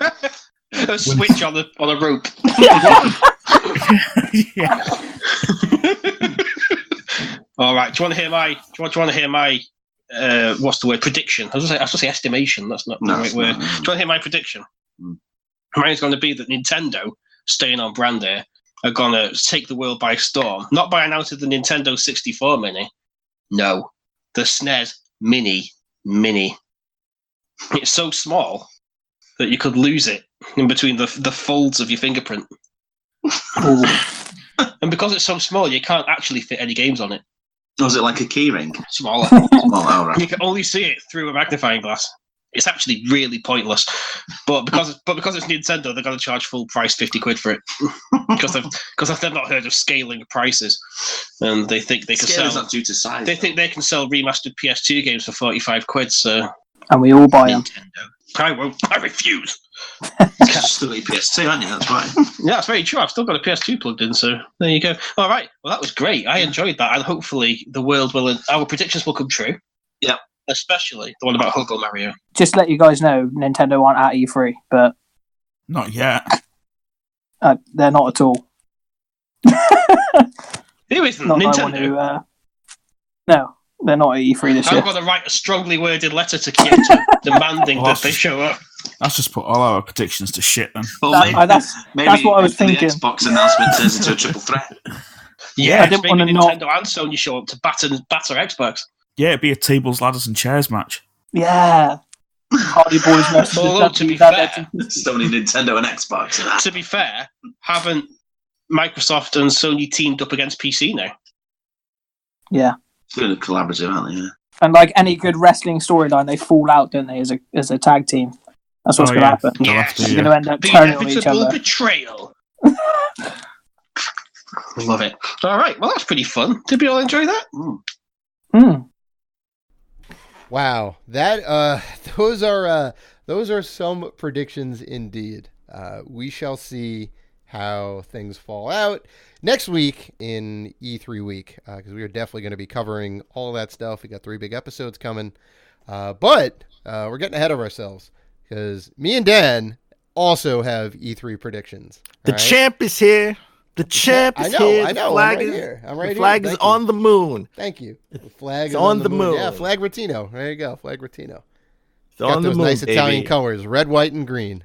Yeah. A switch on a rope. Yeah. All right. Do you want to hear my what's the word? Prediction. I was going to say estimation. That's not the right word. Do you want to hear my prediction? Mine's going to be that Nintendo, staying on brand here, are going to take the world by storm. Not by announcing the Nintendo 64 Mini. No, the SNES Mini. It's so small that you could lose it in between the folds of your fingerprint. And because it's so small, you can't actually fit any games on it. Was it like a keyring? Smaller. Right. You can only see it through a magnifying glass. It's actually really pointless. But because it's Nintendo, they're going to charge full price £50 for it. because they've not heard of scaling prices. And they think they can sell... not due to size. They think they can sell remastered PS2 games for £45, so... And we all buy them. I won't. I refuse. Still a PS2, aren't you? That's right. Yeah, that's very true. I've still got a PS2 plugged in, so there you go. All right. Well, that was great. I enjoyed that, and hopefully the world will. Our predictions will come true. Yeah. Especially the one about Hogo Mario. Just to let you guys know, Nintendo aren't at E3, but not yet. They're not at all. Who isn't? Not Nintendo. No. They're not at E3 this year. I'm going to write a strongly worded letter to Kyoto demanding that they show up. Let's just put all our predictions to shit then. Well, That's what I was thinking. The Xbox announcement turns into a triple threat. Yeah, I didn't maybe want to Nintendo and Sony show up to batter Xbox. Yeah, it'd be a tables, ladders, and chairs match. Yeah. Hardy Boys versus Although, to be fair, Sony, Nintendo, and Xbox. To be fair, haven't Microsoft and Sony teamed up against PC now? Yeah. They're collaborative, aren't they? Yeah. And like any good wrestling storyline, they fall out, don't they, as a tag team? That's what's going to happen. Yes. They're going to end up The turning on each inevitable other. betrayal. Love it. All right, well, that's pretty fun. Did we all enjoy that? Wow, that those are some predictions indeed. We shall see how things fall out next week in E3 week, because we are definitely going to be covering all that stuff. We got 3 big episodes coming, but we're getting ahead of ourselves because me and Dan also have E3 predictions. The champ is here. The champ is here. I know. Flag I'm right is here. I'm right the here. flag is on the moon. Thank you. The flag is on the moon. Yeah, Flag Ratino. There you go, Flag Ratino. It's Got on the those moon, nice Italian baby. colors, red, white, and green.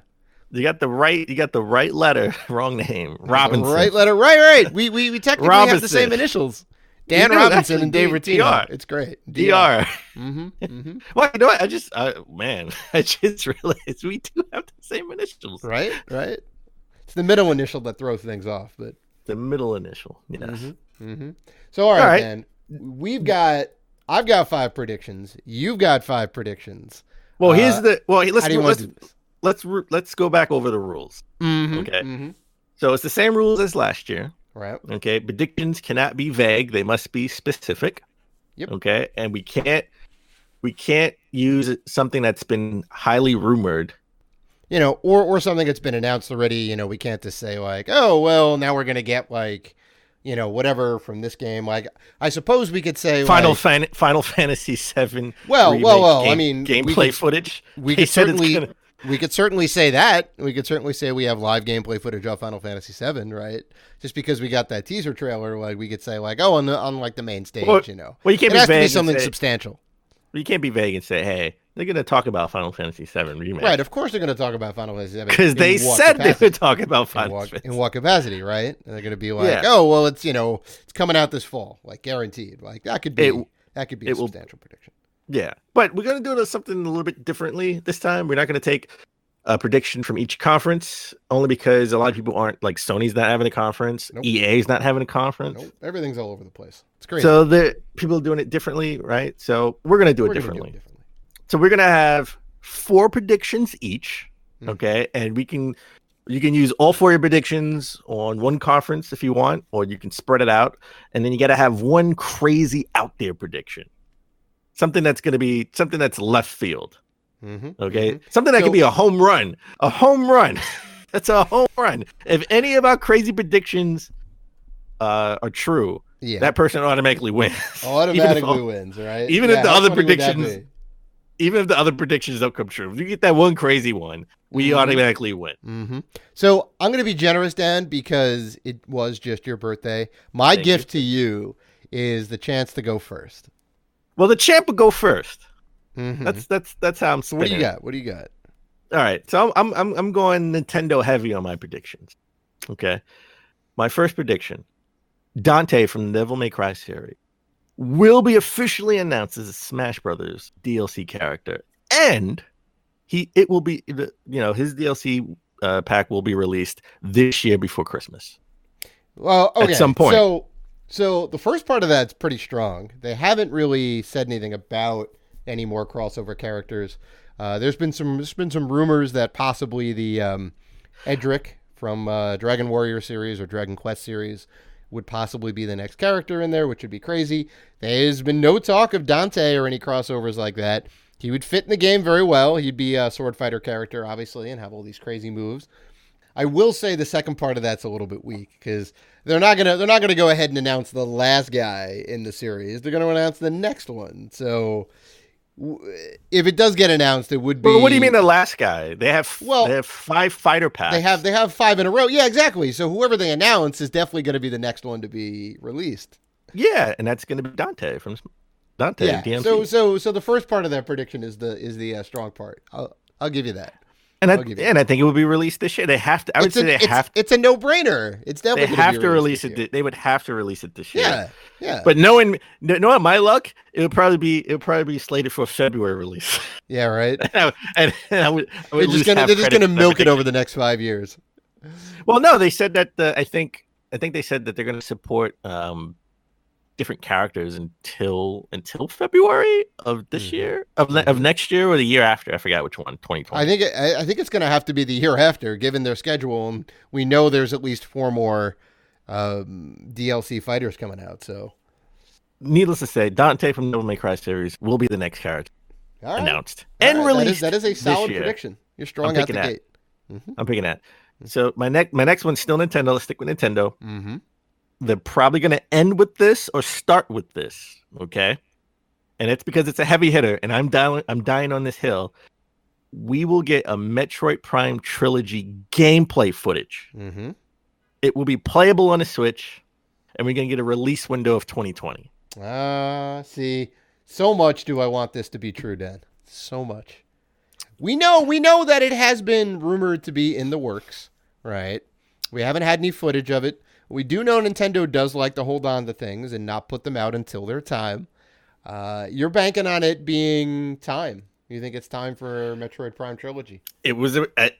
You got the right letter, wrong name. Robinson. Right letter, right. We technically have the same initials. Dan You do, Robinson actually, and Dave Ratino. DR. It's great. DR. Mm-hmm. Well, you know what? I just realized we do have the same initials. Right. It's the middle initial that throws things off, but the middle initial. Yes. Mm-hmm. So all right, Dan. I've got 5 predictions. You've got 5 predictions. Well, let's go back over the rules. Mm-hmm. Okay. Mm-hmm. So it's the same rules as last year. Right. Okay. Predictions cannot be vague; they must be specific. Yep. Okay. And we can't use something that's been highly rumored. Or something that's been announced already. We can't just say like, oh well, now we're gonna get like, whatever from this game. Like, I suppose we could say Final Fantasy VII. Well. I mean, gameplay footage. We could certainly say that. We could certainly say we have live gameplay footage of Final Fantasy VII, right? Just because we got that teaser trailer, like we could say like, oh, on like the main stage, Well, you can't it has to be vague something and say, substantial. You can't be vague and say, hey, they're going to talk about Final Fantasy VII remake. Right, of course they're going to talk about Final Fantasy VII. Because they said they would talk about Final Fantasy. In what capacity, right? And they're going to be like, oh, well, it's coming out this fall, like guaranteed. Like that could be a substantial prediction. Yeah, but we're going to do something a little bit differently this time. We're not going to take a prediction from each conference, only because a lot of people aren't, like Sony's not having a conference, nope. EA's not having a conference. Nope. Everything's all over the place. It's crazy. So people are doing it differently, right? So we're going to do it differently. So we're going to have 4 predictions each, okay? And you can use all 4 of your predictions on one conference if you want, or you can spread it out. And then you got to have one crazy out there prediction. Something that's going to be something that's left field. Okay. Something that could be a home run. A home run. That's a home run. If any of our crazy predictions are true, that person automatically wins. Automatically wins, right? Even if the other predictions don't come true. If you get that one crazy one, we automatically win. Mm-hmm. So I'm going to be generous, Dan, because it was just your birthday. My gift to you is the chance to go first. Well, the champ will go first. Mm-hmm. That's how I'm spinning. What do you got? All right, so I'm going Nintendo heavy on my predictions. Okay, my first prediction: Dante from the Devil May Cry series will be officially announced as a Smash Brothers DLC character, and it will be his DLC pack will be released this year before Christmas. Well, okay. At some point. So the first part of that's pretty strong. They haven't really said anything about any more crossover characters. There's been some rumors that possibly the Edric from Dragon Warrior series or Dragon Quest series would possibly be the next character in there, which would be crazy. There's been no talk of Dante or any crossovers like that. He would fit in the game very well. He'd be a sword fighter character, obviously, and have all these crazy moves. I will say the second part of that's a little bit weak because they're not gonna go ahead and announce the last guy in the series. They're gonna announce the next one. So if it does get announced, it would be. Well, what do you mean the last guy? They have 5 fighter packs. They have 5 in a row. Yeah, exactly. So whoever they announce is definitely going to be the next one to be released. Yeah, and that's going to be Dante from. Dante, Yeah. DMC. So the first part of that prediction is the strong part. I'll give you that. And I think it will be released this year. They have to. I would say they have. It's a no-brainer. It's definitely. They have to release it. They would have to release it this year. Yeah, yeah. But knowing my luck, it'll probably be slated for a February release. Yeah, right. and I would they're just gonna milk it over the next 5 years. Well, no, they said that. I think they said that they're going to support different characters until February of this year of next year or the year after. I forgot which one. 2020. I think it's going to have to be the year after, given their schedule, and we know there's at least 4 more DLC fighters coming out. So, needless to say, Dante from Devil May Cry series will be the next character announced and released. That is a solid prediction. You're strong out the gate. I'm picking that. So my next one's still Nintendo. Let's stick with Nintendo. Mm-hmm. They're probably going to end with this or start with this, okay? And it's because it's a heavy hitter, and I'm dying on this hill. We will get a Metroid Prime trilogy gameplay footage. Mm-hmm. It will be playable on the Switch, and we're going to get a release window of 2020. See, so much do I want this to be true, Dan. So much. We know that it has been rumored to be in the works, right? We haven't had any footage of it. We do know Nintendo does like to hold on to things and not put them out until their time. You're banking on it being time. You think it's time for Metroid Prime trilogy? It was I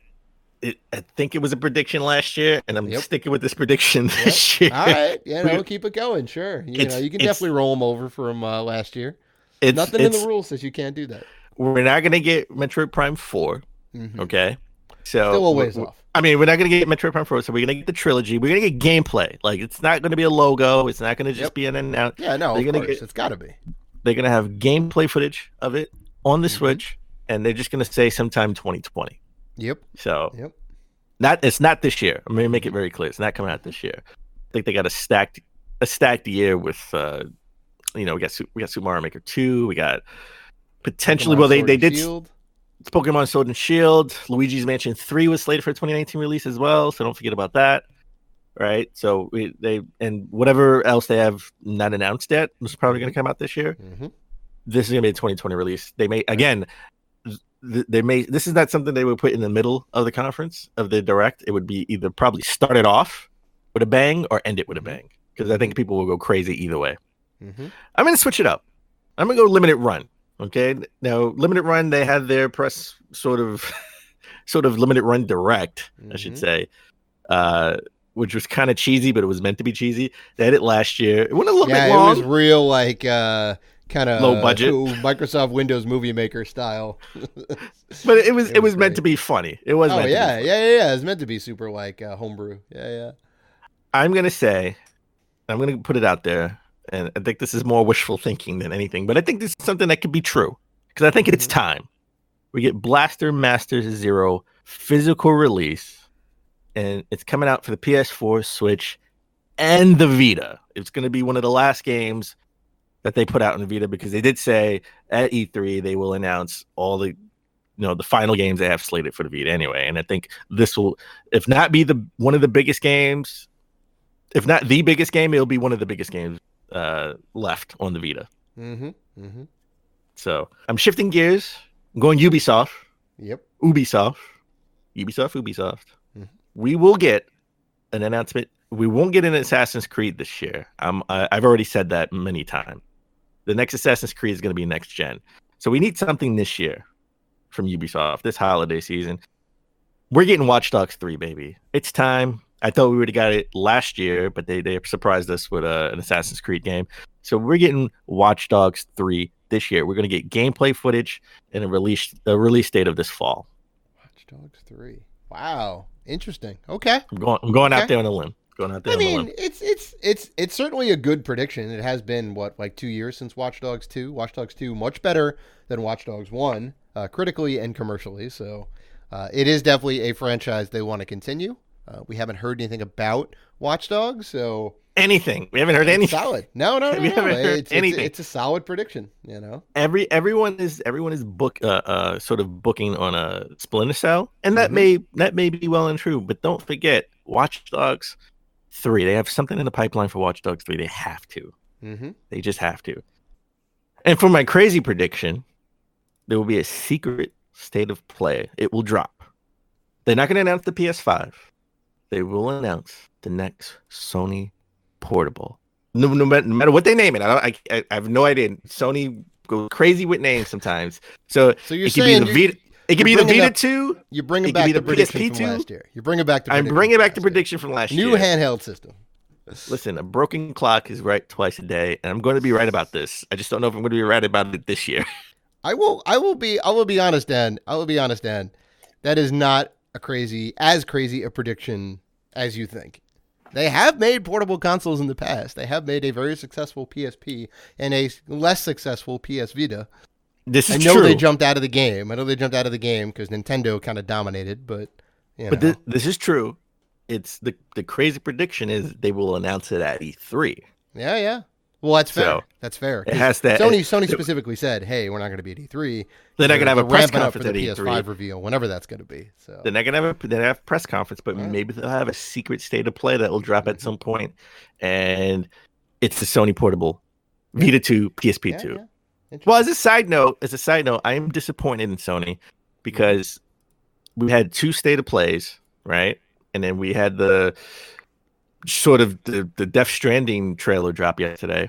think it was a prediction last year, and I'm sticking with this prediction this year. All right, keep it going. Sure, you can definitely roll them over from last year. Nothing in the rules says you can't do that. We're not going to get Metroid Prime 4. Mm-hmm. Okay, so still a ways off. I mean, we're not going to get Metroid Prime 4, so we're going to get the trilogy. We're going to get gameplay. Like, it's not going to be a logo. It's not going to just be an announce. Yeah, no, of course. It's got to be. They're going to have gameplay footage of it on the Switch, and they're just going to say sometime 2020. Yep. So, it's not this year. I'm going to make it very clear. It's not coming out this year. I think they got a stacked year with, we got Super Mario Maker 2. We got potentially, they did. Shield. It's Pokemon Sword and Shield. Luigi's Mansion 3 was slated for 2019 release as well, so don't forget about that. Right? So and whatever else they have not announced yet is probably going to come out this year. Mm-hmm. This is going to be a 2020 release. They may this is not something they would put in the middle of the conference of the direct. It would be either probably start it off with a bang or end it with a bang, because I think people will go crazy either way. Mm-hmm. I'm going to switch it up. I'm going to go limited run. Okay, now limited run, they had their press sort of limited run direct, I should say, which was kind of cheesy, but it was meant to be cheesy. They had it last year. It went a little bit long. It was real kind of low budget, Microsoft Windows Movie Maker style. But it was meant to be funny. It was. Yeah. It was meant to be super homebrew. Yeah. I'm gonna put it out there. And I think this is more wishful thinking than anything, but I think this is something that could be true, because I think it's time. We get Blaster Masters Zero physical release, and it's coming out for the PS4, Switch, and the Vita. It's going to be one of the last games that they put out in the Vita, because they did say at E3 they will announce all the final games they have slated for the Vita anyway. And I think this will, if not be one of the biggest games, if not the biggest game, it'll be one of the biggest games left on the Vita. So I'm shifting gears. I'm going Ubisoft. Yep. Ubisoft. We will get an announcement. We won't get an Assassin's Creed this year. I've already said that many times. The next Assassin's Creed is going to be next gen. So we need something this year from Ubisoft this holiday season. We're getting Watch Dogs 3, baby. It's time. I thought we would have got it last year, but they surprised us with an Assassin's Creed game. So we're getting Watch Dogs 3 this year. We're going to get gameplay footage and a release date of this fall. Watch Dogs 3. Wow, interesting. Okay, I'm going out there on a limb. It's certainly a good prediction. It has been 2 years since Watch Dogs 2. Watch Dogs 2 much better than Watch Dogs 1, critically and commercially. So it is definitely a franchise they want to continue. We haven't heard anything about Watch Dogs, so anything. We haven't heard anything. Solid. No. We haven't heard anything. It's a solid prediction. Everyone is sort of booking on a Splinter Cell, and that may be well and true. But don't forget Watch Dogs 3. They have something in the pipeline for Watch Dogs 3. They have to. Mm-hmm. They just have to. And for my crazy prediction, there will be a secret state of play. It will drop. They're not going to announce the PS5. They will announce the next Sony portable. No matter what they name it. I have no idea. Sony goes crazy with names sometimes. So you're it could be the Vita. It could be the Vita 2. You're bringing back the prediction from last year. You're bringing back the. I'm bringing back the prediction from last year. New handheld system. Listen, a broken clock is right twice a day, and I'm going to be right about this. I just don't know if I'm going to be right about it this year. I will be honest, Dan. That is not as crazy a prediction as you think. They have made portable consoles in the past. They have made a very successful PSP and a less successful PS Vita. This is I know true. they jumped out of the game. because Nintendo kind of dominated, but this is true. It's the crazy prediction is they will announce it at E3. Yeah. Well, that's fair. So, that's fair. It has that. Sony specifically said, "Hey, we're not going to be at E3. They're not going to have a press conference for at the E3. PS5 reveal, whenever that's going to be." So they're not going to have a press conference, but maybe they'll have a secret state of play that will drop at some point, and it's the Sony portable Vita 2, PSP 2. Yeah. Well, as a side note, I am disappointed in Sony because we had 2 state of plays, right? And then we had the Death Stranding trailer drop yesterday.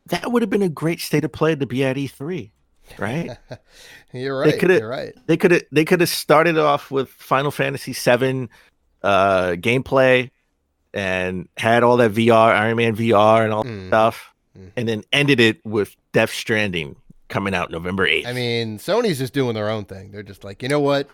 That would have been a great state of play to be at E3, right? You're right. You're right. They could have started off with Final Fantasy VII gameplay and had all that VR, Iron Man VR, and all that stuff, and then ended it with Death Stranding coming out November 8th. I mean, Sony's just doing their own thing. They're just like, you know what?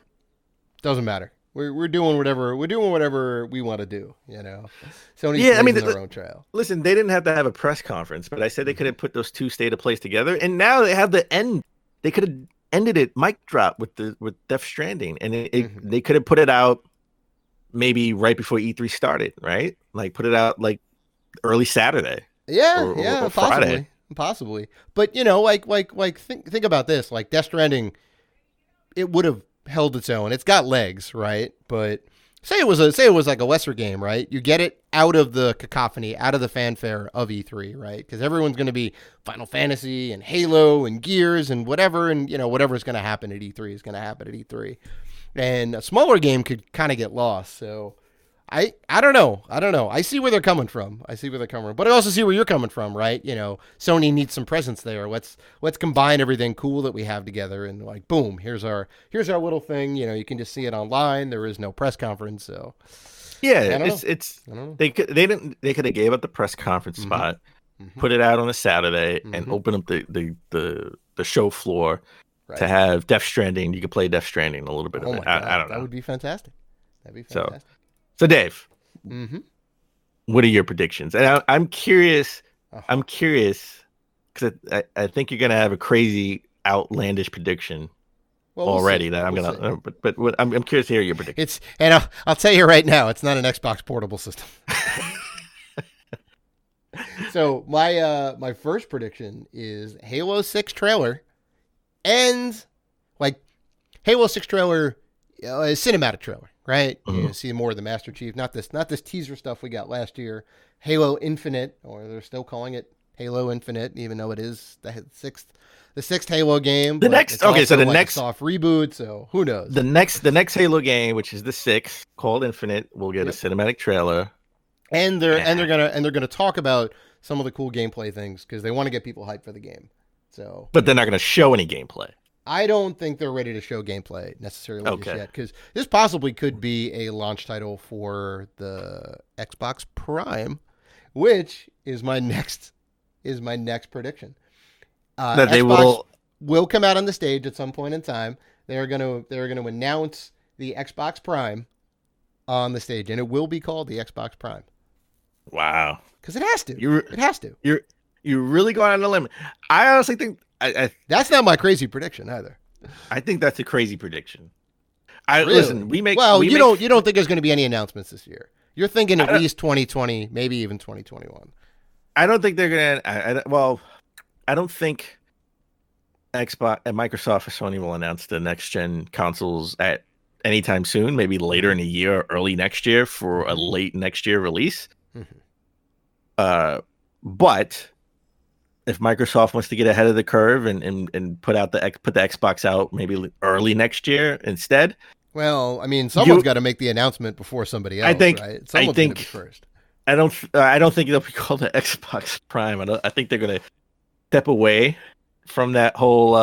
Doesn't matter. We're doing whatever we want to do, Sony's their own trail. Listen, they didn't have to have a press conference, but I said they could have put those 2 state of plays together, and now they have the end. They could have ended it mic drop with Death Stranding, and they could have put it out maybe right before E3 started, right? Like put it out like early Saturday. Or Friday. Possibly. But think about this, like Death Stranding, it would have held its own. It's got legs, right? But say it was like a lesser game, right? You get it out of the cacophony, out of the fanfare of E3, right? Because everyone's going to be Final Fantasy and Halo and Gears and whatever, and whatever's going to happen at E3 is going to happen at E3. And a smaller game could kind of get lost. So I don't know. I see where they're coming from. But I also see where you're coming from, right? Sony needs some presence there. Let's combine everything cool that we have together and like boom, here's our little thing. You can just see it online. There is no press conference, so yeah, they could have gave up the press conference spot, put it out on a Saturday, and open up the show floor to have Death Stranding. You could play Death Stranding a little bit of it. I don't know. That would be fantastic. So Dave, what are your predictions? And I'm curious. I'm curious because I think you're gonna have a crazy, outlandish prediction already. That I'm gonna. But I'm curious to hear your prediction. I'll tell you right now, it's not an Xbox portable system. So my first prediction is Halo 6 trailer, and like Halo 6 trailer, a cinematic trailer. Right, you see more of the Master Chief, not this teaser stuff we got last year. Halo Infinite, or they're still calling it Halo Infinite, even though it is the sixth Halo game. The next soft reboot. So who knows? The next Halo game, which is the 6th, called Infinite, will get a cinematic trailer, and they're gonna talk about some of the cool gameplay things because they want to get people hyped for the game. So, but they're not gonna show any gameplay. I don't think they're ready to show gameplay necessarily just yet, because this possibly could be a launch title for the Xbox Prime, which is my next prediction. That Xbox will come out on the stage at some point in time. They're going to announce the Xbox Prime on the stage, and it will be called the Xbox Prime. Wow, because it has to. It has to. You're really going on a limb. I honestly think. That's not my crazy prediction either. I think that's a crazy prediction. Really? Listen, you don't think there's going to be any announcements this year. You're thinking at least 2020, maybe even 2021. I don't think they're going to. I don't think Xbox and Microsoft or Sony will announce the next gen consoles at anytime soon. Maybe later in the year, or early next year for a late next year release. But if Microsoft wants to get ahead of the curve and put the Xbox out maybe early next year instead. Well, I mean, someone's got to make the announcement before somebody else, right? Someone's going to be first. I don't think it'll be called the Xbox Prime. I think they're going to step away from that whole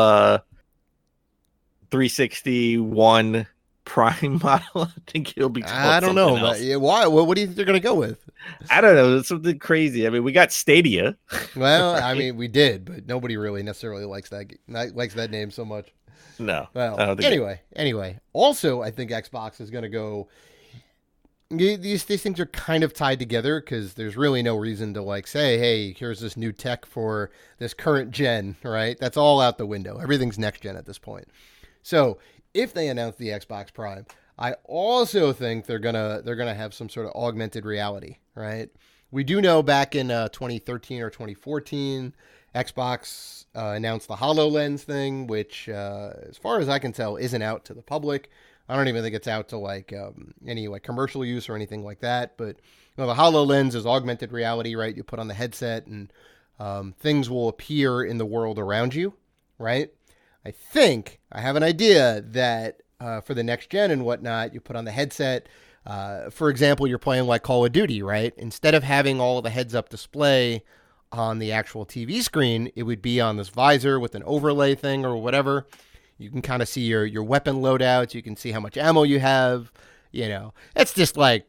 361 Prime model. I think it'll be called I don't know. else. Why? What do you think they're going to go with? I don't know. It's something crazy. I mean, we got Stadia. Well, I mean, we did, but nobody really necessarily likes that name so much. No. Well, anyway. Also, I think Xbox is going to go. These things are kind of tied together because there's really no reason to say, hey, here's this new tech for this current gen, right? That's all out the window. Everything's next gen at this point. So if they announce the Xbox Prime, I also think they're gonna have some sort of augmented reality, right? We do know back in 2013 or 2014, Xbox announced the HoloLens thing, which, as far as I can tell, isn't out to the public. I don't even think it's out to any commercial use or anything like that. But the HoloLens is augmented reality, right? You put on the headset and things will appear in the world around you, right? I have an idea that for the next gen and whatnot, you put on the headset. For example, you're playing like Call of Duty, right? Instead of having all of the heads-up display on the actual TV screen, it would be on this visor with an overlay thing or whatever. You can kind of see your weapon loadouts. You can see how much ammo you have. It's just like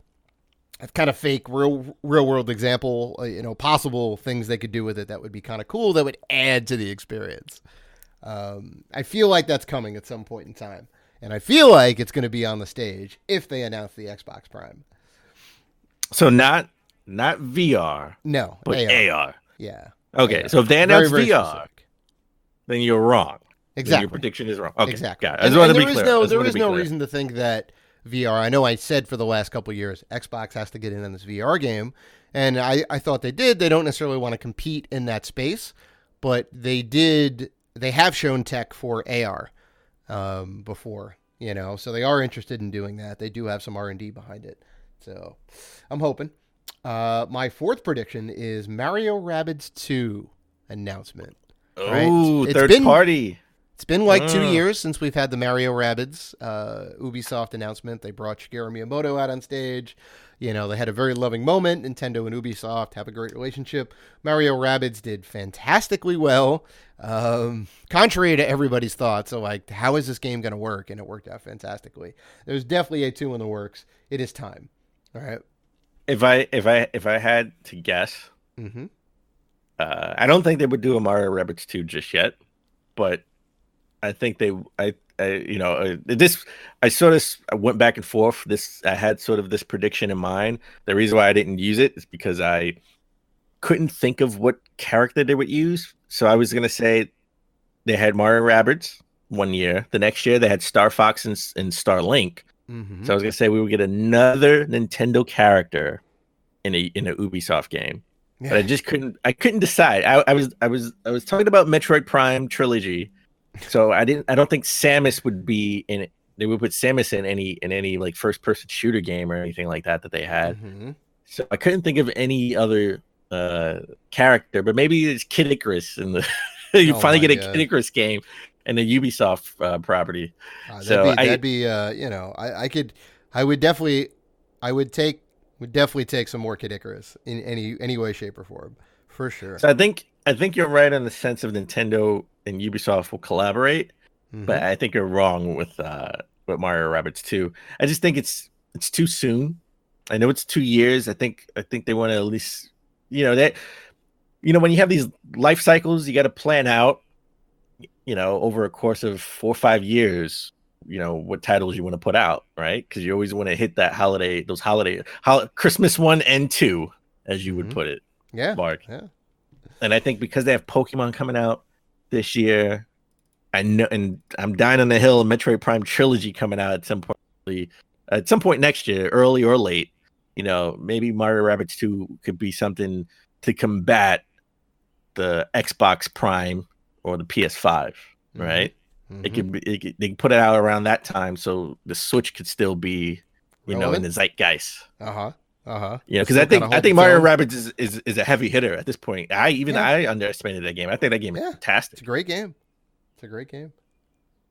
a kind of fake real world example. Possible things they could do with it that would be kind of cool. That would add to the experience. I feel like that's coming at some point in time, and I feel like it's going to be on the stage if they announce the Xbox Prime. So not VR. No, but AR. Yeah. Okay, AR. So if they announce very VR, specific. then you're wrong. Exactly. Your prediction is wrong. Okay. Exactly. Got it. There is no reason to think that VR. I know I said for the last couple of years, Xbox has to get in on this VR game, and I thought they did. They don't necessarily want to compete in that space, but they did. They have shown tech for AR before, so they are interested in doing that. They do have some R&D behind it, so I'm hoping. My fourth prediction is Mario Rabbids 2 announcement. Oh, right? third party. It's been like 2 years since we've had the Mario Rabbids Ubisoft announcement. They brought Shigeru Miyamoto out on stage. They had a very loving moment. Nintendo and Ubisoft have a great relationship. Mario Rabbids did fantastically well, contrary to everybody's thoughts. So, how is this game going to work? And it worked out fantastically. There's definitely a 2 in the works. It is time. All right. If I had to guess, I don't think they would do a Mario Rabbids 2 just yet, but I think I went back and forth. I had sort of this prediction in mind. The reason why I didn't use it is because I couldn't think of what character they would use. So I was going to say they had Mario Rabbids one year. The next year they had Star Fox and Starlink. So I was going to say we would get another Nintendo character in a Ubisoft game. Yeah. But I couldn't decide. I was talking about Metroid Prime trilogy. So I don't think Samus would be in it. They would put Samus in any first person shooter game or anything like that they had. So I couldn't think of any other character, but maybe it's Kid Icarus and you finally get a Kid Icarus game and a Ubisoft property. I would definitely take some more Kid Icarus in any way, shape, or form, for sure. So I think you're right on the sense of Nintendo and Ubisoft will collaborate, but I think you're wrong with Mario Rabbids 2. I just think it's too soon. I know it's 2 years. I think they want to at least when you have these life cycles, you got to plan out over a course of 4 or 5 years. What titles you want to put out, right? Because you always want to hit that holiday Christmas 1 and 2, as you would put it. Yeah, Mark. Yeah. And I think because they have Pokemon coming out this year, I know, and I'm dying on the hill, a Metroid Prime trilogy coming out at some point next year, early or late. Maybe Mario Rabbids 2 could be something to combat the Xbox Prime or the PS5, right? They can put it out around that time, so the Switch could still be, in the zeitgeist. Because I think Mario Rabbids is a heavy hitter at this point. I underestimated that game. I think that game is fantastic. It's a great game.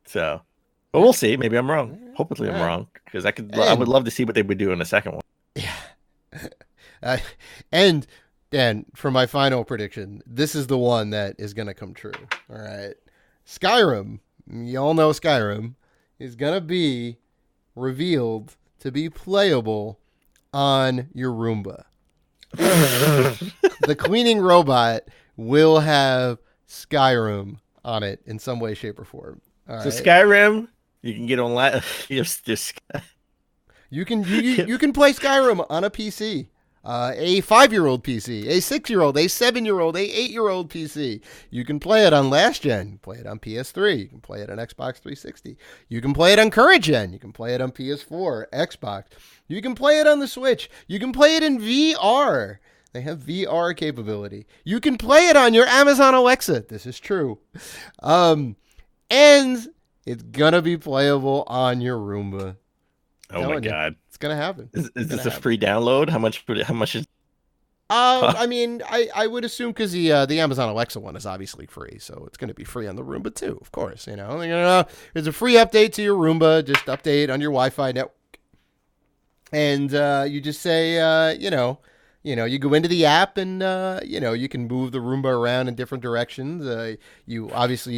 So, but we'll see. Maybe I'm wrong. Hopefully, I'm wrong because I would love to see what they would do in the second one. Yeah. And Dan, for my final prediction, this is the one that is going to come true. All right, Skyrim. Y'all know Skyrim is going to be revealed to be playable on your Roomba. The cleaning robot will have Skyrim on it in some way, shape, or form. All right. Skyrim, you can get online. You can play Skyrim on a PC. A 5-year-old PC, a 6-year-old, a 7-year-old, a 8-year-old PC. You can play it on last gen. You can play it on PS3. You can play it on Xbox 360. You can play it on current gen. You can play it on PS4, Xbox. You can play it on the Switch. You can play it in VR. They have VR capability. You can play it on your Amazon Alexa. This is true. And it's gonna be playable on your Roomba. Oh my God. It's gonna happen. Is this a free download? How much is I mean, I would assume because the Amazon Alexa one is obviously free, so it's going to be free on the Roomba too, of course. There's a free update to your Roomba, just update on your Wi-Fi network, and you just say, you go into the app and you can move the Roomba around in different directions. You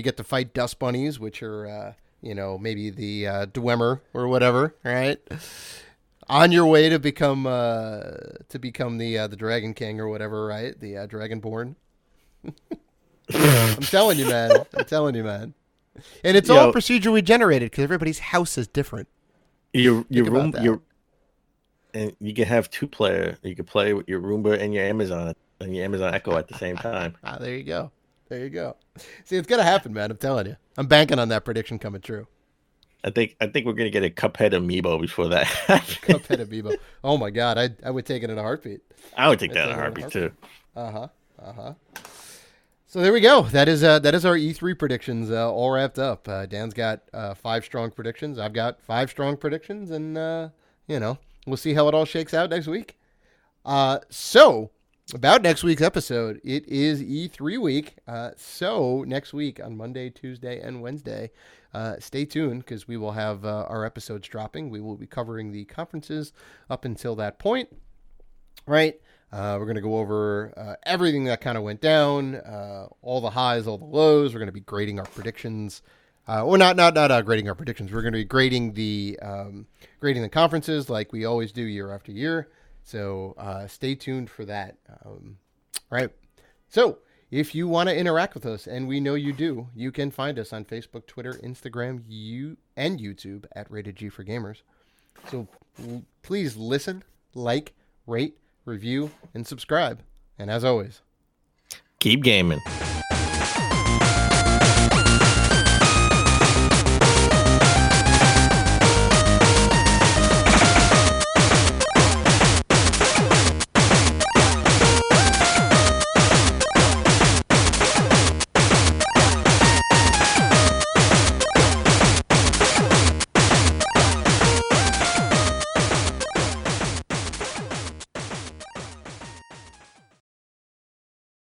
get to fight dust bunnies, which are maybe the Dwemer or whatever, right? On your way to become the Dragon King or whatever, right? The Dragonborn. I'm telling you, man. And it's all procedurally generated because everybody's house is different. And you can have 2-player. You can play with your Roomba and your Amazon Echo at the same time. There you go. See, it's gonna happen, man. I'm telling you. I'm banking on that prediction coming true. I think we're gonna get a Cuphead amiibo before that. Cuphead amiibo. Oh my God, I would take it in a heartbeat. I would take that in a heartbeat too. So there we go. That is our E3 predictions all wrapped up. Dan's got 5 strong predictions. I've got 5 strong predictions, and we'll see how it all shakes out next week. So about next week's episode, it is E3 week. So next week on Monday, Tuesday, and Wednesday, stay tuned because we will have our episodes dropping. We will be covering the conferences up until that point, right? We're going to go over everything that kind of went down, all the highs, all the lows. We're going to be grading our predictions. Not grading our predictions. We're going to be grading the conferences like we always do year after year. So stay tuned for that. Right. So if you want to interact with us, and we know you do, you can find us on Facebook, Twitter, Instagram, and YouTube at Rated G for Gamers. So please listen, like, rate, review, and subscribe. And as always, keep gaming.